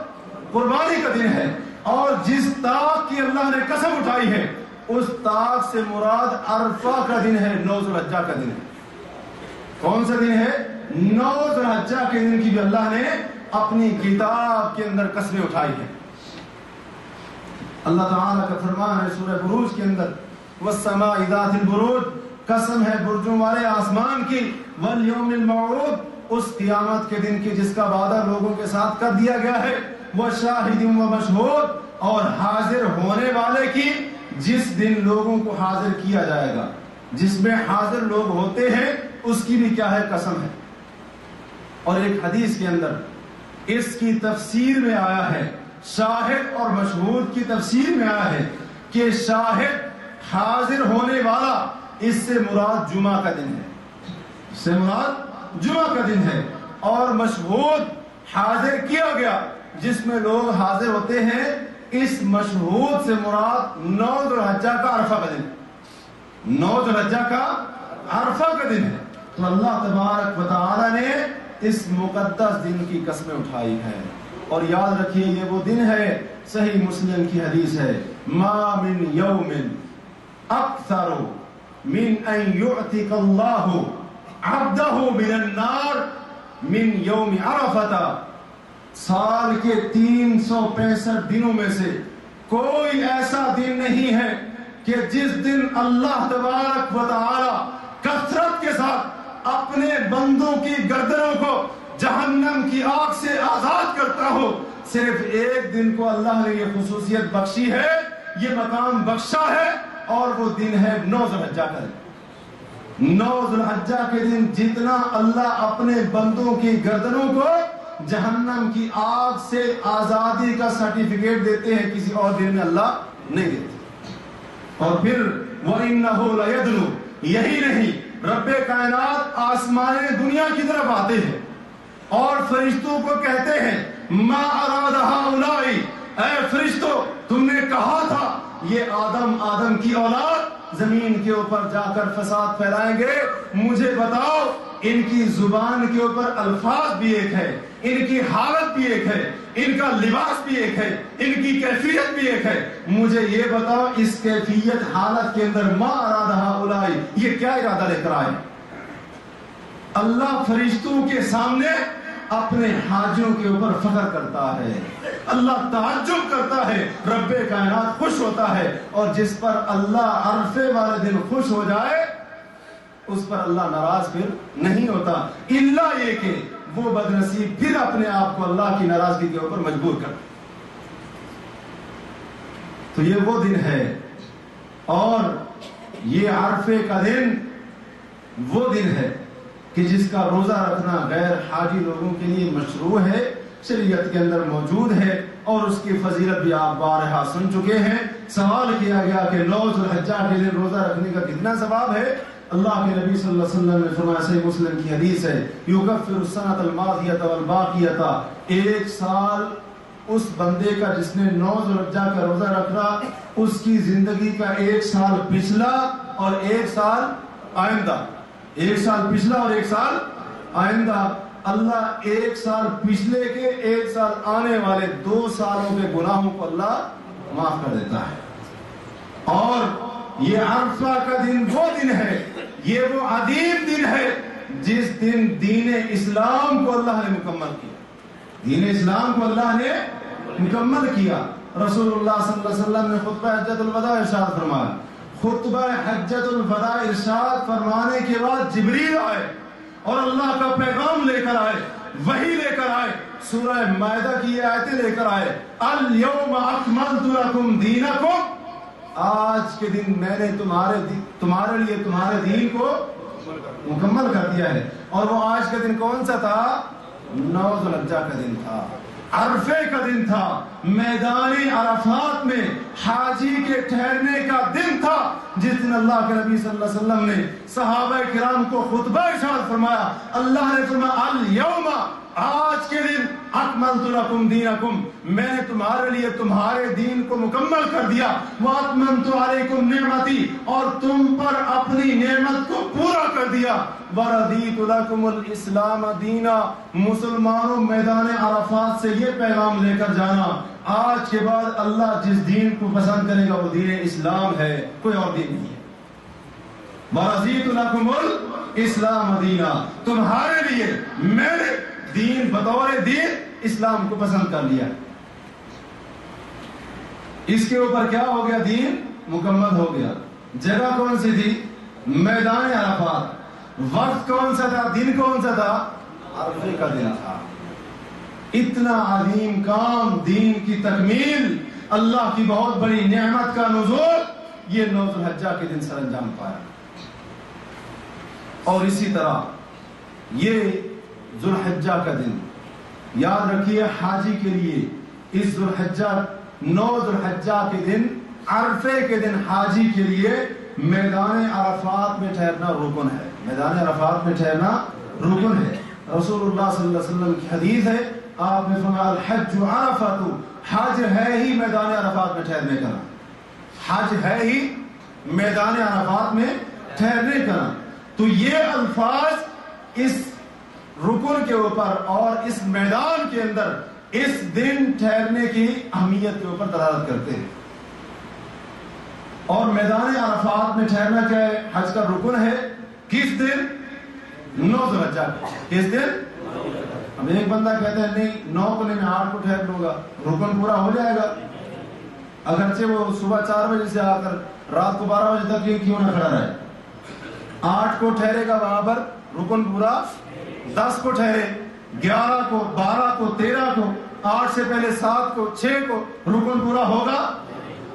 قربانی کا دن ہے. اور جس طاق کی اللہ نے قسم اٹھائی ہے اس طاق سے مراد عرفہ کا دن ہے, 9 ذو الحجہ کا دن ہے. کون سا دن ہے؟ 9 ذو الحجہ کے دن کی بھی اللہ نے اپنی کتاب کے اندر قسمیں اٹھائی ہیں. اللہ تعالیٰ کا فرمان ہے سورہ بروج کے اندر والسماء ذات البروج, قسم ہے برجوں والے آسمان کی, والیوم الموعود, اس قیامت کے دن کی جس کا وعدہ لوگوں کے ساتھ کر دیا گیا ہے, وشاہد ومشہود, اور حاضر ہونے والے کی جس دن لوگوں کو حاضر کیا جائے گا, جس میں حاضر لوگ ہوتے ہیں اس کی بھی کیا ہے؟ قسم ہے. اور ایک حدیث کے اندر اس کی تفسیر میں آیا ہے, شاہد اور مشہود کی تفسیر میں آیا ہے کہ شاہد حاضر ہونے والا, اس سے مراد جمعہ کا دن ہے, اس سے مراد جمعہ کا دن ہے. اور مشہود حاضر کیا گیا جس میں لوگ حاضر ہوتے ہیں, اس مشہود سے مراد 9 ذو الحجہ کا عرفہ کا دن ہے, 9 ذو الحجہ کا عرفہ کا دن ہے. تو اللہ تبارک و تعالی نے اس مقدس دن کی قسمیں اٹھائی ہے. اور یاد رکھیے یہ وہ دن ہے, صحیح مسلم کی حدیث ہے, ما من یوم اکثر من ان یعتق اللہ عبدہ من النار من یوم عرفہ. سال کے 365 دنوں میں سے کوئی ایسا دن نہیں ہے کہ جس دن اللہ تبارک و تعالی کثرت کے ساتھ اپنے بندوں کی گردنوں کو جہنم کی آگ سے آزاد کرتا ہو. صرف ایک دن کو اللہ نے یہ خصوصیت بخشی ہے, یہ مقام بخشا ہے, اور وہ دن ہے 9 ذو الحجہ کا دن. 9 ذو الحجہ کے دن جتنا اللہ اپنے بندوں کی گردنوں کو جہنم کی آگ سے آزادی کا سرٹیفکیٹ دیتے ہیں, کسی اور دن میں اللہ نہیں دیتے. اور پھر وَإِنَّهُ لَيَدْنُ, یہی نہیں رب کائنات آسمان دنیا کی طرف آتے ہیں اور فرشتوں کو کہتے ہیں ما اراد ہؤلاء, اے فرشتوں تم نے کہا تھا یہ آدم کی اولاد زمین کے اوپر جا کر فساد پھیلائیں گے, مجھے بتاؤ ان کی زبان کے اوپر الفاظ بھی ایک ہے, ان کی حالت بھی ایک ہے, ان کا لباس بھی ایک ہے, ان کی کیفیت بھی ایک ہے, مجھے یہ بتاؤ اس کیفیت حالت کے اندر ما اراد ہؤلاء یہ کیا ارادہ لے کر آئے؟ اللہ فرشتوں کے سامنے اپنے حاجوں کے اوپر فخر کرتا ہے, اللہ تعجب کرتا ہے, رب کائنات خوش ہوتا ہے. اور جس پر اللہ عرفے والے دن خوش ہو جائے اس پر اللہ ناراض پھر نہیں ہوتا, الا یہ کہ وہ بدنصیب پھر اپنے آپ کو اللہ کی ناراضگی کے اوپر مجبور کرتا. تو یہ وہ دن ہے, اور یہ عرفے کا دن وہ دن ہے کہ جس کا روزہ رکھنا غیر حاجی لوگوں کے لیے مشروع ہے, شریعت کے اندر موجود ہے, اور اس کی فضیلت بھی آپ بارہا سن چکے ہیں. سوال کیا گیا کہ 9 ذو الحجہ کے دن روزہ رکھنے کا کتنا ثواب ہے؟ اللہ کے نبی صلی اللہ علیہ وسلم نے فرمایا, صحیح مسلم کی حدیث ہے, یکفر السنۃ الماضیۃ والباقیۃ, ایک سال اس بندے کا جس نے 9 ذو الحجہ کا روزہ رکھا اس کی زندگی کا 1 سال پچھلا اور 1 سال آئندہ, 1 سال پچھلا اور 1 سال آئندہ, اللہ 1 سال پچھلے کے 1 سال آنے والے 2 سالوں کے گناہوں کو اللہ معاف کر دیتا ہے. اور یہ عرفہ کا دن وہ دن ہے, یہ وہ عظیم دن ہے جس دن دین اسلام کو اللہ نے مکمل کیا, دین اسلام کو اللہ نے مکمل کیا. رسول اللہ صلی اللہ علیہ وسلم نے خطبہ حجۃ الوداع ارشاد فرمایا, خطبہ حجۃ الوداع ارشاد فرمانے کے بعد جبریل آئے اور اللہ کا پیغام لے کر آئے, وحی لے کر آئے, سورہ مائدہ کی آیتیں لے کر آئے, الیوم اکملت لکم دینکم آج کے دن میں نے تمہارے لیے تمہارے دین کو مکمل کر دیا ہے. اور وہ آج کا دن کون سا تھا؟ 9 ذی الحجہ کا دن تھا، عرفے کا دن تھا، میدان عرفات میں حاجی کے ٹھہرنے کا دن تھا، جس دن اللہ کے نبی صلی اللہ علیہ وسلم نے صحابہ کرام کو خطبہ ارشاد فرمایا. اللہ نے فرمایا الیوم، آج کے دن اکملت لکم دینکم، میں نے تمہارے لیے تمہارے دین کو مکمل کر دیا، واتممت علیکم نعمتی، اور تم پر اپنی نعمت کو پورا کر دیا، ورضیت لکم الاسلام دینا. مسلمانوں میدان عرفات سے یہ پیغام لے کر جانا، آج کے بعد اللہ جس دین کو پسند کرے گا وہ دین اسلام ہے، کوئی اور دین نہیں ہے. ورضیت لکم الاسلام دینا، تمہارے لیے میں نے دین بطور دین اسلام کو پسند کر لیا. اس کے اوپر کیا ہو گیا؟ دین مکمل ہو گیا. جگہ کون سی تھی؟ میدان عرفات. وقت کون سا تھا؟ دن کون سا تھا؟ عرفے کا دن تھا. اتنا عظیم کام، دین کی تکمیل، اللہ کی بہت بڑی نعمت کا نزول، یہ 9 ذی الحجہ کے دن سر انجام پایا. اور اسی طرح یہ ذو الحجہ کا دن یاد رکھیے حاجی کے لیے، اس ذو الحجہ 9 ذو الحجہ کے دن، عرفے کے دن حاجی کے لیے میدان عرفات میں ٹھہرنا رکن ہے. میدان عرفات میں ٹھہرنا رکن ہے. رسول اللہ صلی اللہ علیہ وسلم کی حدیث ہے، آپ نے فرمایا الحج عرفۃ، حج ہے ہی میدان عرفات میں ٹھہرنے کا، حج ہے ہی میدان عرفات میں ٹھہرنے کا. تو یہ الفاظ اس رکن کے اوپر اور اس میدان کے اندر اس دن ٹھہرنے کی اہمیت کے اوپر دلالت کرتے ہیں. اور میدان عرفات میں ٹھہرنا کیا ہے؟ حج کا رکن ہے. کس دن؟ 9 ذی الحجہ. کس دن؟ اب ایک بندہ کہتا ہے نہیں 9 کو نہیں، میں 8 کو ٹھہر لوں گا، رکن پورا ہو جائے گا. اگرچہ وہ صبح 4 بجے سے آ کر رات کو 12 بجے تک یہ کیوں نہ کھڑا رہے، 8 کو ٹھہرے گا، وہاں پر رکن پورا. 10 کو ٹھہرے، 11 کو، 12 کو، 13 کو، 8 سے پہلے 7 کو، 6 کو، رکن پورا ہوگا.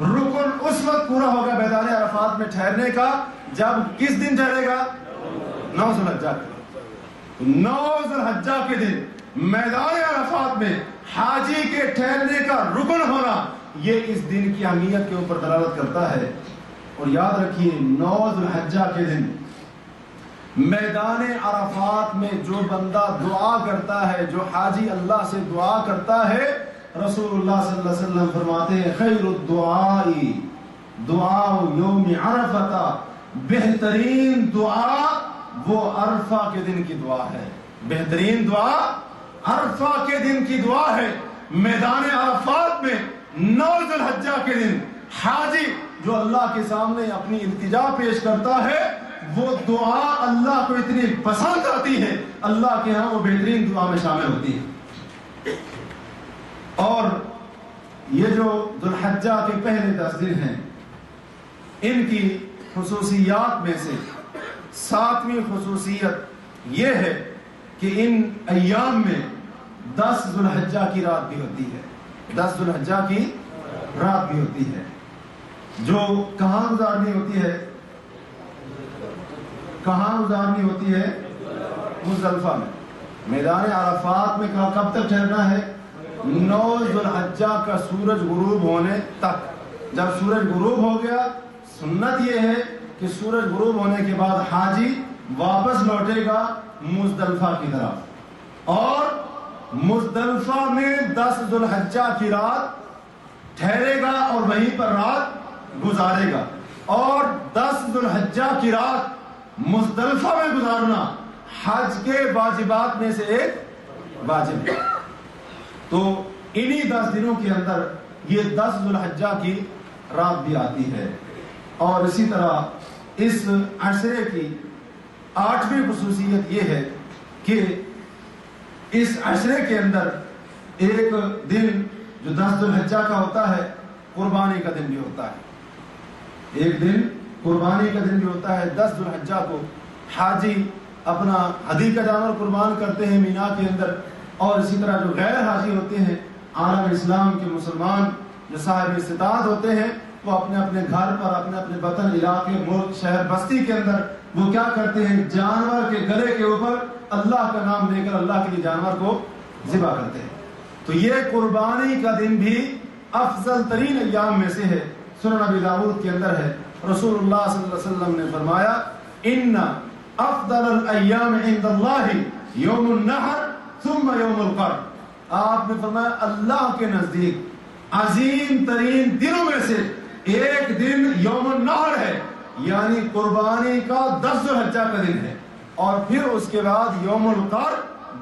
رکن اس وقت پورا ہوگا میدان عرفات میں ٹھہرنے کا جب کس دن ٹھہرے گا؟ 9 ذی الحجہ. 9 ذی الحجہ کے دن میدان عرفات میں حاجی کے ٹھہرنے کا رکن ہونا، یہ اس دن کی اہمیت کے اوپر دلالت کرتا ہے. اور یاد رکھیے 9 ذی الحجہ کے دن میدان عرفات میں جو بندہ دعا کرتا ہے، جو حاجی اللہ سے دعا کرتا ہے، رسول اللہ صلی اللہ علیہ وسلم فرماتے ہیں خیر الدعاء دعاء یوم عرفہ، بہترین دعا وہ عرفہ کے دن کی دعا ہے. بہترین دعا عرفہ کے دن کی دعا ہے. میدان عرفات میں 9 ذی الحجہ کے دن حاجی جو اللہ کے سامنے اپنی التجا پیش کرتا ہے، وہ دعا اللہ کو اتنی پسند آتی ہے، اللہ کے ہاں وہ بہترین دعا میں شامل ہوتی ہے. اور یہ جو ذو الحجہ کے پہلے 10 دن ہیں، ان کی خصوصیات میں سے 7ویں خصوصیت یہ ہے کہ ان ایام میں 10 ذو الحجہ کی رات بھی ہوتی ہے. 10 ذو الحجہ کی رات بھی ہوتی ہے، جو کہاں گزارنی ہوتی ہے؟ کہاں گزارنی ہوتی ہے؟ مزدلفہ میں. میدان عرفات میں کب تک ٹھہرنا ہے؟ 9 ذو الحجہ کا سورج غروب ہونے تک. جب سورج غروب ہو گیا، سنت یہ ہے کہ سورج غروب ہونے کے بعد حاجی واپس لوٹے گا مزدلفہ کی طرف، اور مزدلفہ میں 10 ذو الحجہ کی رات ٹھہرے گا اور وہیں پر رات گزارے گا. اور 10 ذو الحجہ کی رات مزدلفہ میں گزارنا حج کے واجبات میں سے ایک واجب ہے. تو انہی 10 دنوں کے اندر یہ 10 ذو الحجہ کی رات بھی آتی ہے. اور اسی طرح اس عشرے کی 8ویں خصوصیت یہ ہے کہ اس عشرے کے اندر ایک دن جو 10 ذو الحجہ کا ہوتا ہے، قربانی کا دن بھی ہوتا ہے. ایک دن قربانی کا دن بھی ہوتا ہے. 10 ذو الحجہ کو حاجی اپنا ہدی کا جانور قربان کرتے ہیں مینا کے اندر. اور اسی طرح جو غیر حاجی ہوتے ہیں، عالم اسلام کے مسلمان جو صاحب استطاعت ہوتے ہیں، وہ اپنے اپنے گھر پر اپنے اپنے وطن علاقے ملک شہر بستی کے اندر وہ کیا کرتے ہیں جانور کے گلے کے اوپر اللہ کا نام لے کر اللہ کے لیے جانور کو ذبح کرتے ہیں. تو یہ قربانی کا دن بھی افضل ترین ایام میں سے ہے. سنن ابی داؤد کے اندر ہے رسول اللہ صلی اللہ علیہ وسلم نے فرمایا ان افضل الایام عند اللہ یوم النحر ثم یوم القر. آپ نے فرمایا اللہ کے نزدیک عظیم ترین دنوں میں سے ایک دن یوم النحر ہے یعنی قربانی کا 10 ذوالحجہ کا دن ہے اور پھر اس کے بعد یوم القر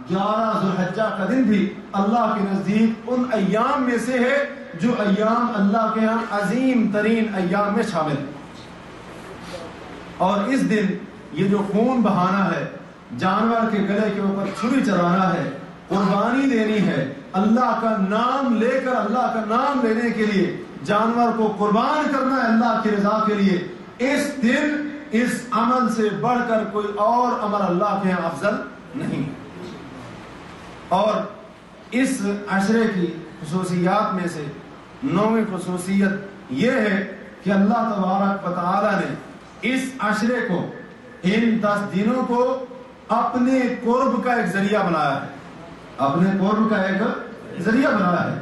11 ذوالحجہ کا دن بھی اللہ کے نزدیک ان ایام میں سے ہے جو ایام اللہ کے ہاں عظیم ترین ایام میں شامل ہے. اور اس دن یہ جو خون بہانا ہے جانور کے گلے کے اوپر چھری چلانا ہے قربانی دینی ہے اللہ کا نام لے کر اللہ کا نام لینے کے لیے جانور کو قربان کرنا ہے اللہ کی رضا کے لیے. اس دن اس عمل سے بڑھ کر کوئی اور عمل اللہ کے یہاں افضل نہیں. اور اس عشرے کی خصوصیات میں سے 9ویں خصوصیت یہ ہے کہ اللہ تبارک و تعالی نے اس عشرے کو ان 10 دنوں کو اپنے قرب کا ایک ذریعہ بنایا ہے اپنے قرب کا ایک ذریعہ بنایا ہے.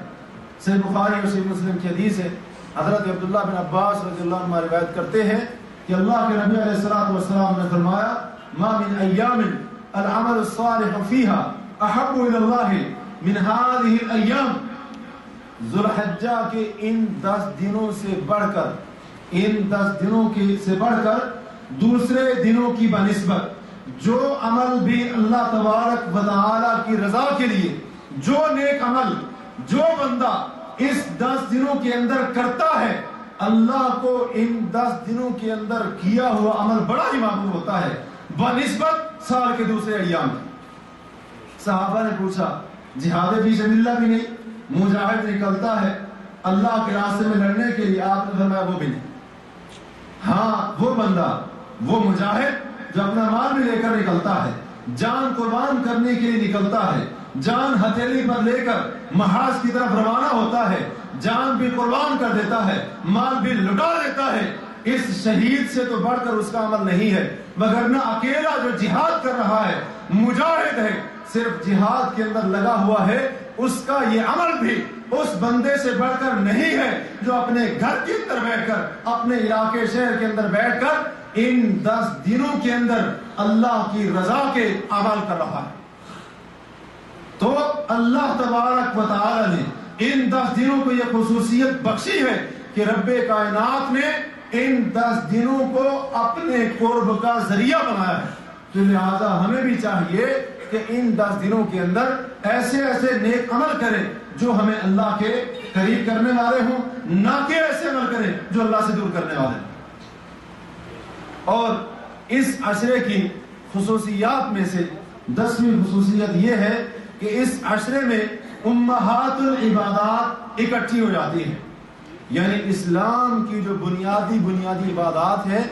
صحیح بخاری اور صحیح مسلم کی حدیث ہے حضرت عبداللہ بن عباس رضی اللہ عنہ روایت کرتے ہیں کہ اللہ کے نبی علیہ الصلوۃ والسلام نے فرمایا ما من ایام العمل الصالح فيها احب الى الله من هذه الايام. ذوالحجہ کے ان 10 دنوں سے بڑھ کر دوسرے دنوں کی بنسبت جو عمل بھی اللہ تبارک و تعالی کی رضا کے لیے جو نیک عمل جو بندہ اس 10 دنوں کے اندر کرتا ہے اللہ کو ان 10 دنوں کے اندر کیا ہوا عمل بڑا ہی محبوب ہوتا ہے بنسبت سال کے دوسرے ایام. صحابہ نے پوچھا جہاد فی سبیل اللہ بھی نہیں مجاہد نکلتا ہے اللہ کے راستے میں لڑنے کے لیے آپ نے فرمایا وہ بھی نہیں. ہاں وہ بندہ وہ مجاہد جو اپنا مال بھی لے کر نکلتا ہے جان قربان کرنے کے لیے نکلتا ہے جان ہتھیلی پر لے کر محاذ کی طرف روانہ ہوتا ہے جان بھی قربان کر دیتا ہے مال بھی لٹا دیتا ہے. اس شہید سے تو بڑھ کر اس کا عمل نہیں ہے مگر نہ اکیلا جو جہاد کر رہا ہے مجاہد ہے صرف جہاد کے اندر لگا ہوا ہے اس کا یہ عمل بھی اس بندے سے بڑھ کر نہیں ہے جو اپنے گھر کے اندر بیٹھ کر اپنے علاقے شہر کے اندر بیٹھ کر ان 10 دنوں کے اندر اللہ کی رضا کے عمل کر رہا ہے. تو اللہ تبارک و تعالی نے ان 10 دنوں کو یہ خصوصیت بخشی ہے کہ رب کائنات نے ان 10 دنوں کو اپنے قرب کا ذریعہ بنایا ہے. تو لہذا ہمیں بھی چاہیے کہ ان 10 دنوں کے اندر ایسے ایسے نیک عمل کریں جو ہمیں اللہ کے قریب کرنے والے ہوں نہ کہ ایسے عمل کریں جو اللہ سے دور کرنے والے ہیں. اور اس عشرے کی خصوصیات میں سے 10ویں خصوصیت یہ ہے کہ اس عشرے میں امہات العبادات اکٹھی ہو جاتی ہیں یعنی اسلام کی جو بنیادی عبادات ہیں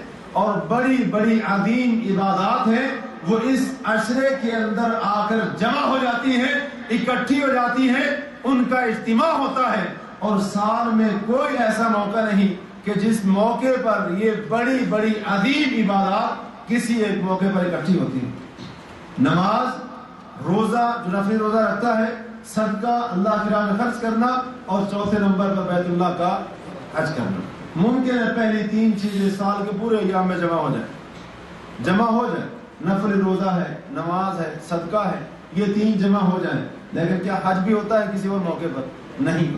اور بڑی عظیم عبادات ہیں وہ اس عشرے کے اندر آ کر جمع ہو جاتی ہیں اکٹھی ہو جاتی ہیں ان کا اجتماع ہوتا ہے. اور سال میں کوئی ایسا موقع نہیں کہ جس موقع پر یہ بڑی عظیم عبادات کسی ایک موقع پر اکٹھی ہوتی ہیں. نماز روزہ جو نفلی روزہ رکھتا ہے صدقہ اللہ کی راہ میں خرچ کرنا اور چوتھے نمبر پر بیت اللہ کا حج کرنا. ممکن ہے پہلی 3 چیزیں سال کے پورے ایام میں جمع ہو جائے نفل روزہ ہے نماز ہے صدقہ ہے یہ 3 جمع ہو جائیں. لیکن کیا حج بھی ہوتا ہے کسی اور موقع پر؟ نہیں.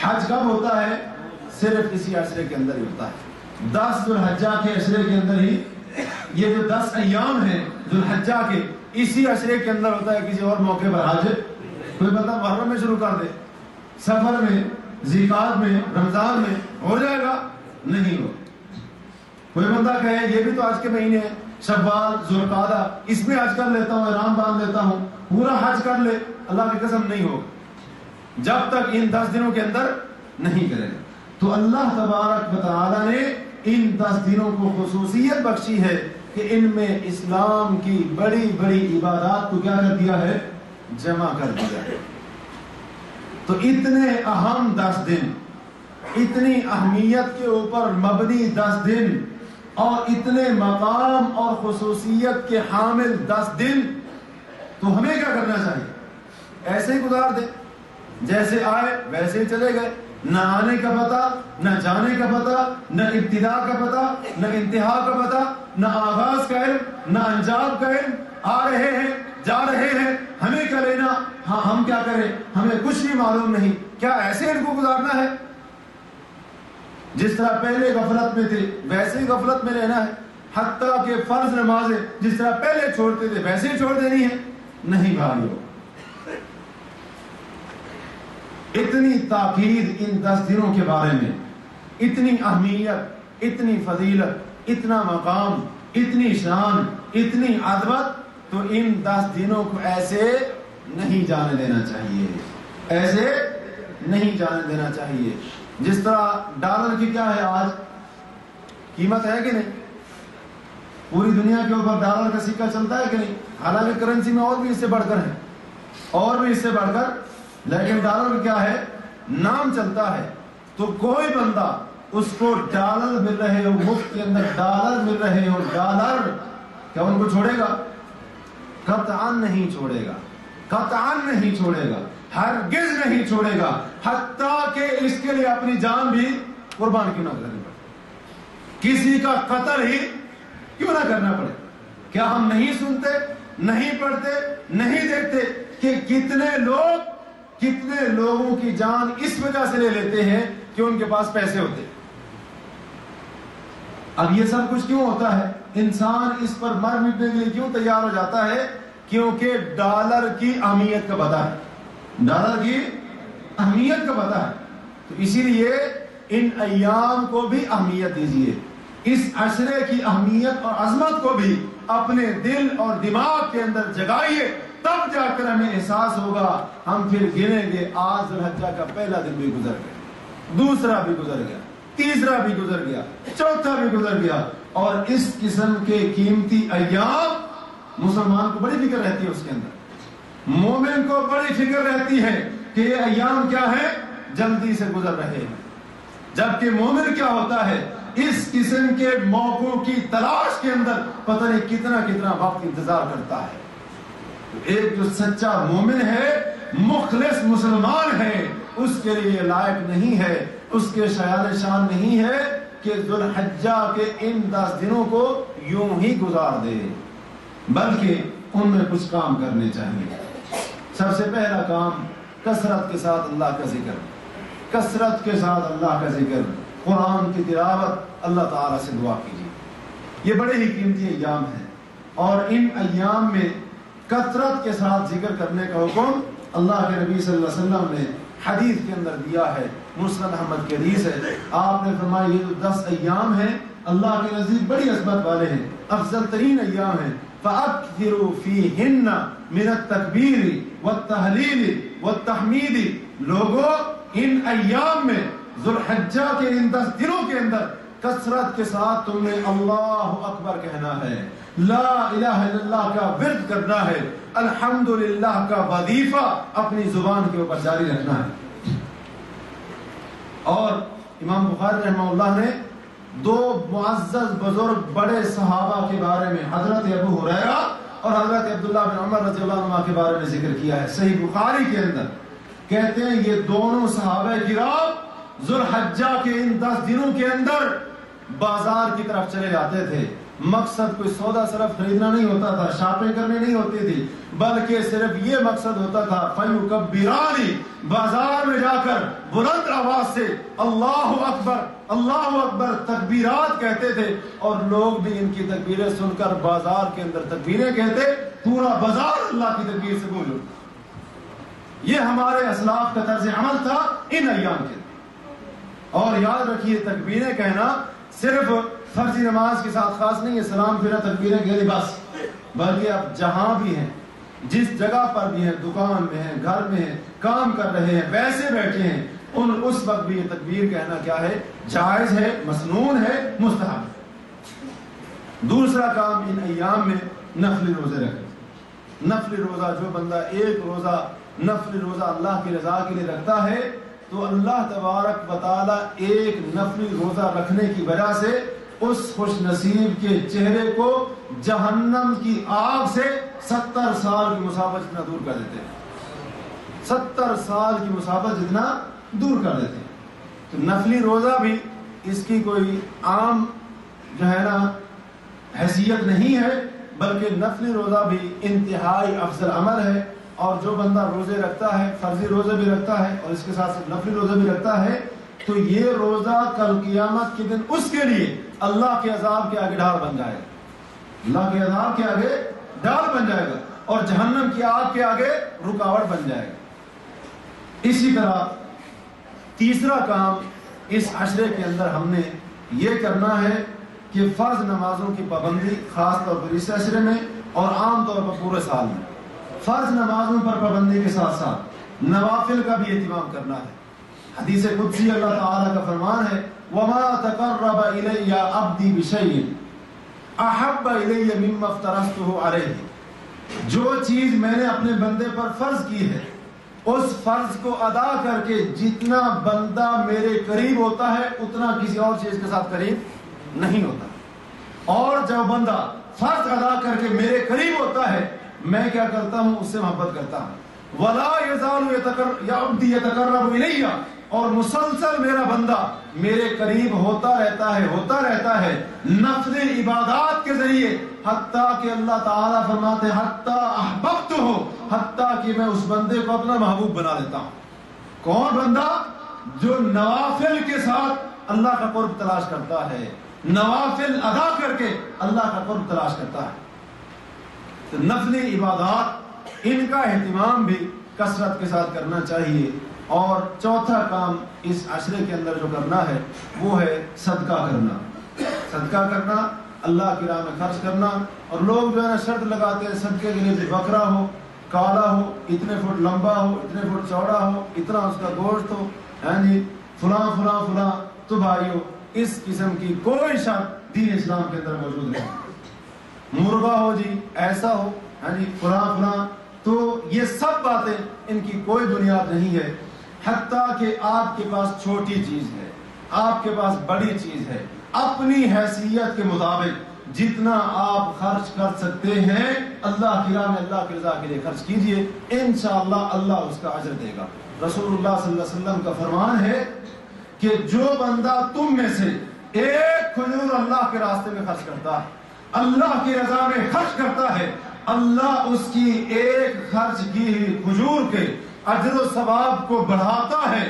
حج کب ہوتا ہے؟ صرف اسی عشرے کے اندر ہی ہوتا ہے 10 ذوالحجہ کے عشرے کے اندر ہی. یہ جو 10 ایام ہیں ذوالحجہ کے اسی عشرے کے اندر ہوتا ہے. کسی اور موقع پر حج کوئی بندہ محرم میں شروع کر دے سفر میں ذیقعدہ میں رمضان میں ہو جائے گا نہیں ہو. کوئی بندہ کہے یہ بھی تو آج کے مہینے ہیں شوال ذوالقعدہ اس میں حج کر لیتا ہوں احرام باندھ لیتا ہوں پورا حج کر لے اللہ کی قسم نہیں ہوگا جب تک ان 10 دنوں کے اندر نہیں کرے گا. تو اللہ تبارک و تعالی نے ان 10 دنوں کو خصوصیت بخشی ہے کہ ان میں اسلام کی بڑی عبادات کو کیا کر دیا ہے جمع کر دیا ہے. تو اتنے اہم 10 دن اتنی اہمیت کے اوپر مبنی 10 دن اور اتنے مقام اور خصوصیت کے حامل 10 دن، تو ہمیں کیا کرنا چاہیے؟ ایسے ہی گزار دیں، جیسے آئے ویسے ہی چلے گئے، نہ آنے کا پتہ، نہ جانے کا پتہ، نہ ابتدا کا پتہ، نہ انتہا کا پتہ، نہ آغاز کا علم، نہ انجام کا علم۔ آ رہے ہیں، جا رہے ہیں، ہمیں کیا لینا؟ ہاں ہم کیا کریں؟ ہمیں کچھ بھی معلوم نہیں۔ کیا ایسے ان کو گزارنا ہے؟ جس طرح پہلے غفلت میں تھے ویسے ہی غفلت میں رہنا ہے؟ حتیٰ کہ فرض نمازیں جس طرح پہلے چھوڑتے تھے ویسے ہی چھوڑ دینی ہے؟ نہیں بھائیو، اتنی تاکید ان 10 دنوں کے بارے میں، اتنی اہمیت، اتنی فضیلت، اتنا مقام، اتنی شان، اتنی عظمت، تو ان 10 دنوں کو ایسے نہیں جانے دینا چاہیے، ایسے نہیں جانے دینا چاہیے۔ جس طرح ڈالر کی کیا ہے آج قیمت ہے کہ نہیں؟ پوری دنیا کے اوپر ڈالر کا سکہ چلتا ہے کہ نہیں؟ حالانکہ کرنسی میں اور بھی اس سے بڑھ کر ہے، اور بھی اس سے بڑھ کر، لیکن ڈالر کیا ہے؟ نام چلتا ہے۔ تو کوئی بندہ اس کو ڈالر مل رہے ہو، مفت کے اندر ڈالر مل رہے ہو، ڈالر، کیا ان کو چھوڑے گا؟ قطعاً نہیں چھوڑے گا، قطعاً نہیں چھوڑے گا، ہرگز نہیں چھوڑے گا، حتیٰ کہ اس کے لیے اپنی جان بھی قربان کیوں نہ کرنی پڑے، کسی کا قتل ہی کیوں نہ کرنا پڑے۔ کیا ہم نہیں سنتے، نہیں پڑھتے، نہیں دیکھتے کہ کتنے لوگوں کی جان اس وجہ سے لے لیتے ہیں کہ ان کے پاس پیسے ہوتے؟ اب یہ سب کچھ کیوں ہوتا ہے؟ انسان اس پر مر مٹنے کے لیے کیوں تیار ہو جاتا ہے؟ کیونکہ ڈالر کی اہمیت کا پتہ ہے، ڈالر کی اہمیت کا پتہ ہے۔ تو اسی لیے ان ایام کو بھی اہمیت دیجیے، اس عشرے کی اہمیت اور عظمت کو بھی اپنے دل اور دماغ کے اندر جگائیے، تب جا کر ہمیں احساس ہوگا۔ ہم پھر گنیں گے، آج ذو الحجہ کا پہلا دن بھی گزر گیا، دوسرا بھی گزر گیا، تیسرا بھی گزر گیا، چوتھا بھی گزر گیا، اور اس قسم کے قیمتی ایام مسلمان کو بڑی فکر رہتی ہے، اس کے اندر مومن کو بڑی فکر رہتی ہے کہ یہ ایام کیا ہے؟ جلدی سے گزر رہے ہیں۔ جبکہ مومن کیا ہوتا ہے؟ اس قسم کے موقعوں کی تلاش کے اندر پتہ نہیں کتنا وقت انتظار کرتا ہے۔ ایک جو سچا مومن ہے، مخلص مسلمان ہے، اس کے لیے لائق نہیں ہے، اس کے شایان شان نہیں ہے کہ ذو الحجہ کے ان 10 دنوں کو یوں ہی گزار دے، بلکہ ان میں کچھ کام کرنے چاہیے۔ سب سے پہلا کام، کثرت کے ساتھ اللہ کا ذکر، کثرت کے ساتھ اللہ کا ذکر، قرآن کی تلاوت، اللہ تعالیٰ سے دعا کیجیے۔ یہ بڑے ہی قیمتی ایام ہیں، اور ان ایام میں کثرت کے ساتھ ذکر کرنے کا حکم اللہ کے نبی صلی اللہ علیہ وسلم نے حدیث کے اندر دیا ہے۔ مسند احمد کی حدیث ہے، آپ نے فرمایا یہ جو 10 ایام ہیں اللہ کے نزدیک بڑی عظمت والے ہیں، افضل ترین ایام ہیں۔ فَأَكْثِرُوا فِيهِنَّ مِنَ التَّكْبِيرِ وَالتَّهْلِيلِ وَالتَّحْمِيدِ، لوگوں ان ایام میں، ذو الحجہ کے ان 10 دنوں کے اندر کثرت کے ساتھ تم نے اللہ اکبر کہنا ہے، لا الہ الا اللہ کا ورد کرنا ہے، الحمدللہ کا وظیفہ اپنی زبان کے اوپر جاری رکھنا ہے۔ اور امام بخاری رحمہ اللہ نے 2 معزز بزرگ بڑے صحابہ کے بارے میں، حضرت ابو ہریرہ اور حضرت عبداللہ بن عمر رضی اللہ عنہ کے بارے میں ذکر کیا ہے صحیح بخاری کے اندر۔ کہتے ہیں یہ دونوں صحابہ کرام ذو الحجہ کے ان 10 دنوں کے اندر بازار کی طرف چلے جاتے تھے۔ مقصد کوئی سودا صرف خریدنا نہیں ہوتا تھا، شاپنگ کرنی نہیں ہوتی تھی، بلکہ صرف یہ مقصد ہوتا تھا فَيُكَبِّرَانِ، بازار میں جا کر بلند آواز سے اللہ اکبر اللہ اکبر تکبیرات کہتے تھے، اور لوگ بھی ان کی تکبیریں سن کر بازار کے اندر تکبیریں کہتے، پورا بازار اللہ کی تکبیر سے گونج اٹھتا۔ یہ ہمارے اسلاف کا طرز عمل تھا ان ایام کے۔ اور یاد رکھیے تکبیریں کہنا صرف فرضی نماز کے ساتھ خاص نہیں ہے، سلام پھرا تکبیریں کہہ بس، بلکہ اب جہاں بھی ہیں، جس جگہ پر بھی ہیں، دکان میں ہیں، گھر میں ہیں، کام کر رہے ہیں، ویسے بیٹھے ہیں، اس وقت بھی یہ تکبیر کہنا کیا ہے؟ جائز ہے، مسنون ہے، مستحب ہے۔ دوسرا کام ان ایام میں نفلی روزے رکھیں۔ نفلی روزہ جو بندہ ایک روزہ نفلی روزہ اللہ کی رضا کے لیے رکھتا ہے تو اللہ تبارک و تعالی ایک نفلی روزہ رکھنے کی وجہ سے اس خوش نصیب کے چہرے کو جہنم کی آگ سے 70 سال کی مسافت جتنا دور کر دیتے ہیں، 70 سال کی مسافت جتنا دور کر دیتے ہیں۔ تو نفلی روزہ بھی اس کی کوئی عام جو ہے نا حیثیت نہیں ہے، بلکہ نفلی روزہ بھی انتہائی افضل عمل ہے، اور جو بندہ روزے رکھتا ہے، فرضی روزے بھی رکھتا ہے اور اس کے ساتھ ساتھ نفلی روزے بھی رکھتا ہے، تو یہ روزہ کل قیامت کے دن اس کے لیے اللہ کے عذاب کے آگے ڈھال بن جائے گا، اللہ کے عذاب کے آگے ڈھال بن جائے گا اور جہنم کی آگ کے آگے رکاوٹ بن جائے گا۔ اسی طرح تیسرا کام اس عشرے کے اندر ہم نے یہ کرنا ہے کہ فرض نمازوں کی پابندی، خاص طور پر اس عشرے میں اور عام طور پر پورے سال میں، فرض نمازوں پر پابندی کے ساتھ ساتھ نوافل کا بھی اہتمام کرنا ہے۔ حدیث قدسی اللہ تعالیٰ کا فرمان ہے، وَمَا تَقَرَّبَ إِلَيَّ عَبْدِي بِشَيْءٍ أَحَبَّ إِلَيَّ مِمَّا افْتَرَضْتُهُ عَلَيْهِ، جو چیز میں نے اپنے بندے پر فرض کی ہے اس فرض کو ادا کر کے جتنا بندہ میرے قریب ہوتا ہے اتنا کسی اور چیز کے ساتھ قریب نہیں ہوتا، اور جب بندہ فرض ادا کر کے میرے قریب ہوتا ہے میں کیا کرتا ہوں، اس سے محبت کرتا ہوں۔ وَلَا يَزَالُ عَبْدِي يَتَقَرَّبُ إِلَيَّ، اور مسلسل میرا بندہ میرے قریب ہوتا رہتا ہے نفل عبادات کے ذریعے، حتیٰ کہ اللہ تعالیٰ فرماتے ہیں حتیٰ احببتہ، حتیٰ کہ میں اس بندے کو اپنا محبوب بنا لیتا ہوں۔ کون بندہ؟ جو نوافل کے ساتھ اللہ کا قرب تلاش کرتا ہے، نوافل ادا کر کے اللہ کا قرب تلاش کرتا ہے۔ تو نفلی عبادات ان کا اہتمام بھی کثرت کے ساتھ کرنا چاہیے۔ اور چوتھا کام اس عشرے کے اندر جو کرنا ہے وہ ہے صدقہ کرنا، صدقہ کرنا، اللہ کی راہ میں خرچ کرنا۔ اور لوگ جو ہے نا شرط لگاتے ہیں صدقے کے لیے بکرا ہو، کالا ہو، اتنے فٹ لمبا ہو، اتنے فٹ چوڑا ہو، اتنا اس کا گوشت ہو، فلاں فلاں فلاں۔ تو بھائیو اس قسم کی کوئی شرط دین اسلام کے اندر موجود نہیں۔ مرغا ہو جی، ایسا ہو، فلاں فلاں، تو یہ سب باتیں ان کی کوئی بنیاد نہیں ہے۔ حتیٰ کہ آپ کے پاس چھوٹی چیز ہے، آپ کے پاس بڑی چیز ہے، اپنی حیثیت کے مطابق جتنا آپ خرچ کر سکتے ہیں اللہ کی راہ میں اللہ کی رضا کے لیے خرچ کیجئے، انشاءاللہ اللہ اس کا اجر دے گا۔ رسول اللہ صلی اللہ علیہ وسلم کا فرمان ہے کہ جو بندہ تم میں سے ایک کھجور اللہ کے راستے میں خرچ کرتا ہے، اللہ کی رضا میں خرچ کرتا ہے، اللہ اس کی ایک خرچ کی ہوئی کھجور کے اجر و ثواب کو بڑھاتا ہے،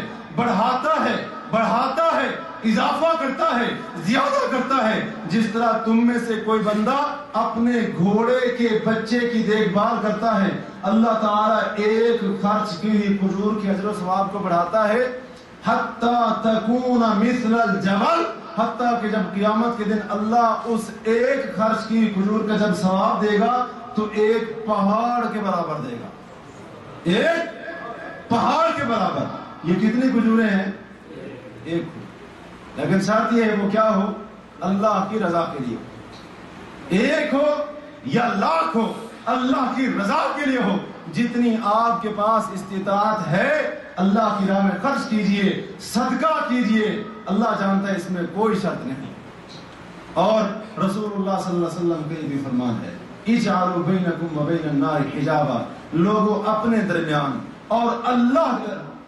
اضافہ کرتا ہے، زیادہ کرتا ہے، جس طرح تم میں سے کوئی بندہ اپنے گھوڑے کے بچے کی دیکھ بھال کرتا ہے، اللہ تعالیٰ ایک خرچ کی ہوئی کھجور کے اجر و ثواب کو بڑھاتا ہے، حتیٰ تکون مثل الجبل، حتیٰ کہ جب قیامت کے دن اللہ اس ایک خرچ کی کھجور کا جب ثواب دے گا تو ایک پہاڑ کے برابر دے گا، ایک پہاڑ کے برابر۔ یہ کتنی کھجوریں ہیں؟ ایک ہو، لیکن شرط یہ ہے وہ کیا ہو؟ اللہ کی رضا کے لیے ہو، ایک ہو یا لاکھ ہو، اللہ کی رضا کے لیے ہو۔ جتنی آپ کے پاس استطاعت ہے اللہ کی راہ میں خرچ کیجئے، صدقہ کیجئے، اللہ جانتا ہے، اس میں کوئی شرط نہیں۔ اور رسول اللہ صلی اللہ علیہ وسلم کا یہ بھی فرمان ہے، اجعلوا بینکم وبین النار حجابا، لوگوں اپنے درمیان اور اللہ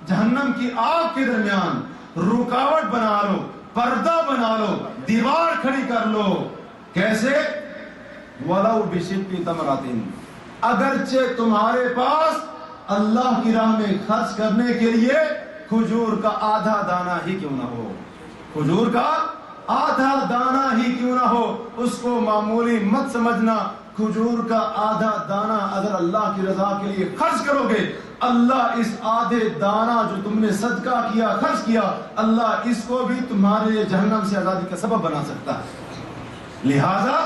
جہنم کی آگ کے درمیان رکاوٹ بنا لو، پردہ بنا لو، دیوار کھڑی کر لو۔ کیسے؟ وَلَوْ بِشِقِّ تَمْرَةٍ، اگرچہ تمہارے پاس اللہ کی راہ میں خرچ کرنے کے لیے کھجور کا آدھا دانہ ہی کیوں نہ ہو، کھجور کا آدھا دانہ ہی کیوں نہ ہو، اس کو معمولی مت سمجھنا۔ کھجور کا آدھا دانہ اگر اللہ کی رضا کے لیے خرچ کرو گے، اللہ اس آدھے دانہ جو تم نے صدقہ کیا، خرچ کیا، اللہ اس کو بھی تمہارے لیے جہنم سے آزادی کا سبب بنا سکتا ہے۔ لہذا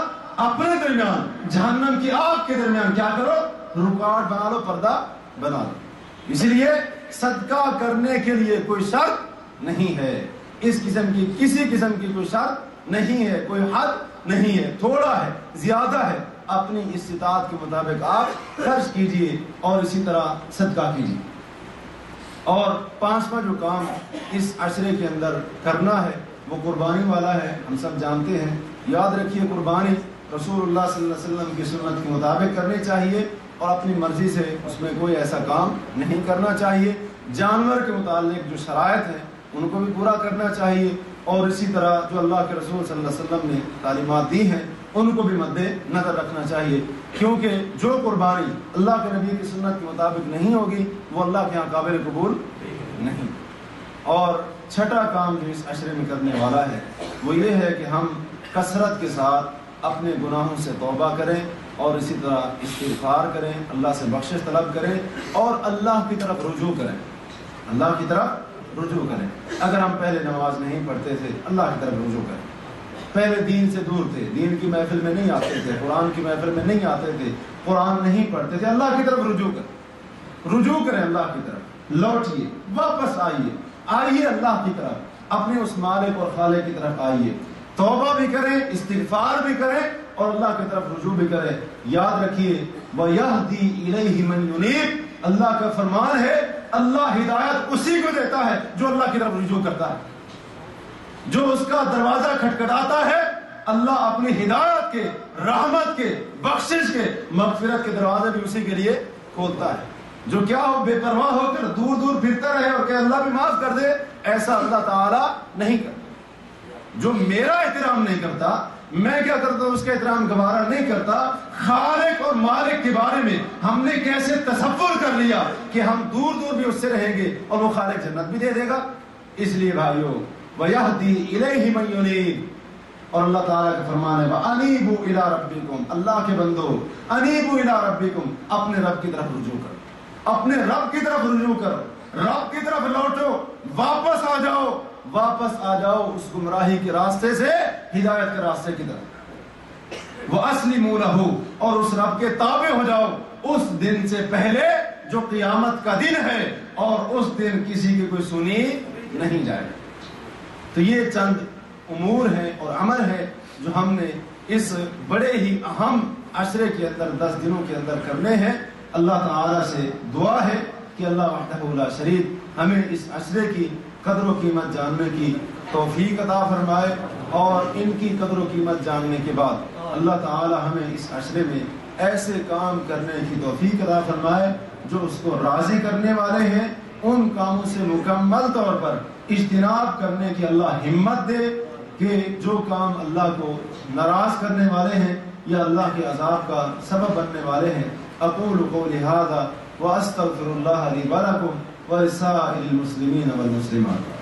اپنے درمیان جہنم کی آگ کے درمیان کیا کرو؟ رکاوٹ بنا لو، پردہ بنا لو۔ اس لیے صدقہ کرنے کے لیے کوئی شرط نہیں ہے، اس قسم کی کسی قسم کی کوئی شرط نہیں ہے، کوئی حد نہیں ہے، تھوڑا ہے، زیادہ ہے، اپنی استطاعت کے مطابق آپ خرچ کیجئے اور اسی طرح صدقہ کیجئے۔ اور پانچواں جو کام اس عشرے کے اندر کرنا ہے وہ قربانی والا ہے. ہم سب جانتے ہیں, یاد رکھیے قربانی رسول اللہ صلی اللہ علیہ وسلم کی سنت کے مطابق کرنی چاہیے اور اپنی مرضی سے اس میں کوئی ایسا کام نہیں کرنا چاہیے. جانور کے متعلق جو شرائط ہیں ان کو بھی پورا کرنا چاہیے, اور اسی طرح جو اللہ کے رسول صلی اللہ علیہ وسلم نے تعلیمات دی ہیں ان کو بھی مد نظر رکھنا چاہیے, کیونکہ جو قربانی اللہ کے نبی کی سنت کے مطابق نہیں ہوگی وہ اللہ کے یہاں قابل قبول نہیں. اور چھٹا کام جو اس عشرے میں کرنے والا ہے وہ یہ ہے کہ ہم کثرت کے ساتھ اپنے گناہوں سے توبہ کریں اور اسی طرح استغفار کریں, اللہ سے بخشش طلب کریں اور اللہ کی طرف رجوع کریں. اللہ کی طرف رجوع کریں. اگر ہم پہلے نماز نہیں پڑھتے تھے اللہ کی طرف رجوع کریں. پہلے دین سے دور تھے, دین کی محفل میں نہیں آتے تھے, قرآن کی محفل میں نہیں آتے تھے, قرآن نہیں پڑھتے تھے, اللہ کی طرف رجوع کریں. رجوع کریں اللہ کی طرف, لوٹیے, واپس آئیے اللہ کی طرف, اپنے اس مالک اور خالق کی طرف آئیے. توبہ بھی کریں, استغفار بھی کریں اور اللہ کی طرف رجوع بھی کریں. یاد رکھیے وَيَهْدِي إِلَيْهِ مَن يُنِيبُ, اللہ کا فرمان ہے اللہ ہدایت اسی کو دیتا ہے جو اللہ کی طرف رجوع کرتا ہے. جو اس کا دروازہ کھٹکھٹاتا ہے اللہ اپنی ہدایت کے, رحمت کے, بخشش کے, مغفرت کے دروازے بھی اسی کے لیے کھولتا ہے. جو کیا ہو بے پرواہ ہو کر دور دور پھرتا رہے اور کہ اللہ بھی معاف کر دے, ایسا اللہ تعالی نہیں کرتا. جو میرا احترام نہیں کرتا, میں کیا کرتا ہوں اس کا احترام گوارا نہیں کرتا. خالق اور مالک کے بارے میں ہم نے کیسے تصور کر لیا کہ ہم دور دور بھی اس سے رہیں گے اور وہ خالق جنت بھی دے دے گا. اس لیے بھائیو وَيَهْدِي إِلَيْهِ مَن يُنِيبُ, اور اللہ تعالیٰ کا فرمان ہے وَأَنِيبُوا إِلَىٰ رَبِّكُمْ, اللہ کے بندو أَنِيبُوا إِلَىٰ رَبِّكُمْ, اپنے رب کی طرف رجوع کرو, اپنے رب کی طرف رجوع کرو, رب کی طرف لوٹو, واپس آ جاؤ اس گمراہی کے راستے سے ہدایت کے راستے کی طرف. وَأَسْلِمُوا لَهُ, اور اس رب کے تابع ہو جاؤ اس دن سے پہلے جو قیامت کا دن ہے, اور اس دن کسی کی کوئی سنی نہیں جائے. تو یہ چند امور ہیں اور امر ہے جو ہم نے اس بڑے ہی اہم عشرے کے اندر 10 دنوں کے اندر کرنے ہیں. اللہ تعالیٰ سے دعا ہے کہ اللہ وحدہ لا شریک ہمیں اس عشرے کی قدر و قیمت جاننے کی توفیق عطا فرمائے, اور ان کی قدر و قیمت جاننے کے بعد اللہ تعالیٰ ہمیں اس عشرے میں ایسے کام کرنے کی توفیق عطا فرمائے جو اس کو راضی کرنے والے ہیں. ان کاموں سے مکمل طور پر اجتناب کرنے کی اللہ ہمت دے کہ جو کام اللہ کو ناراض کرنے والے ہیں یا اللہ کے عذاب کا سبب بننے والے ہیں. اقول قولی ھذا واستغفر اللہ لی ولکم ولسائر المسلمین والمسلمات.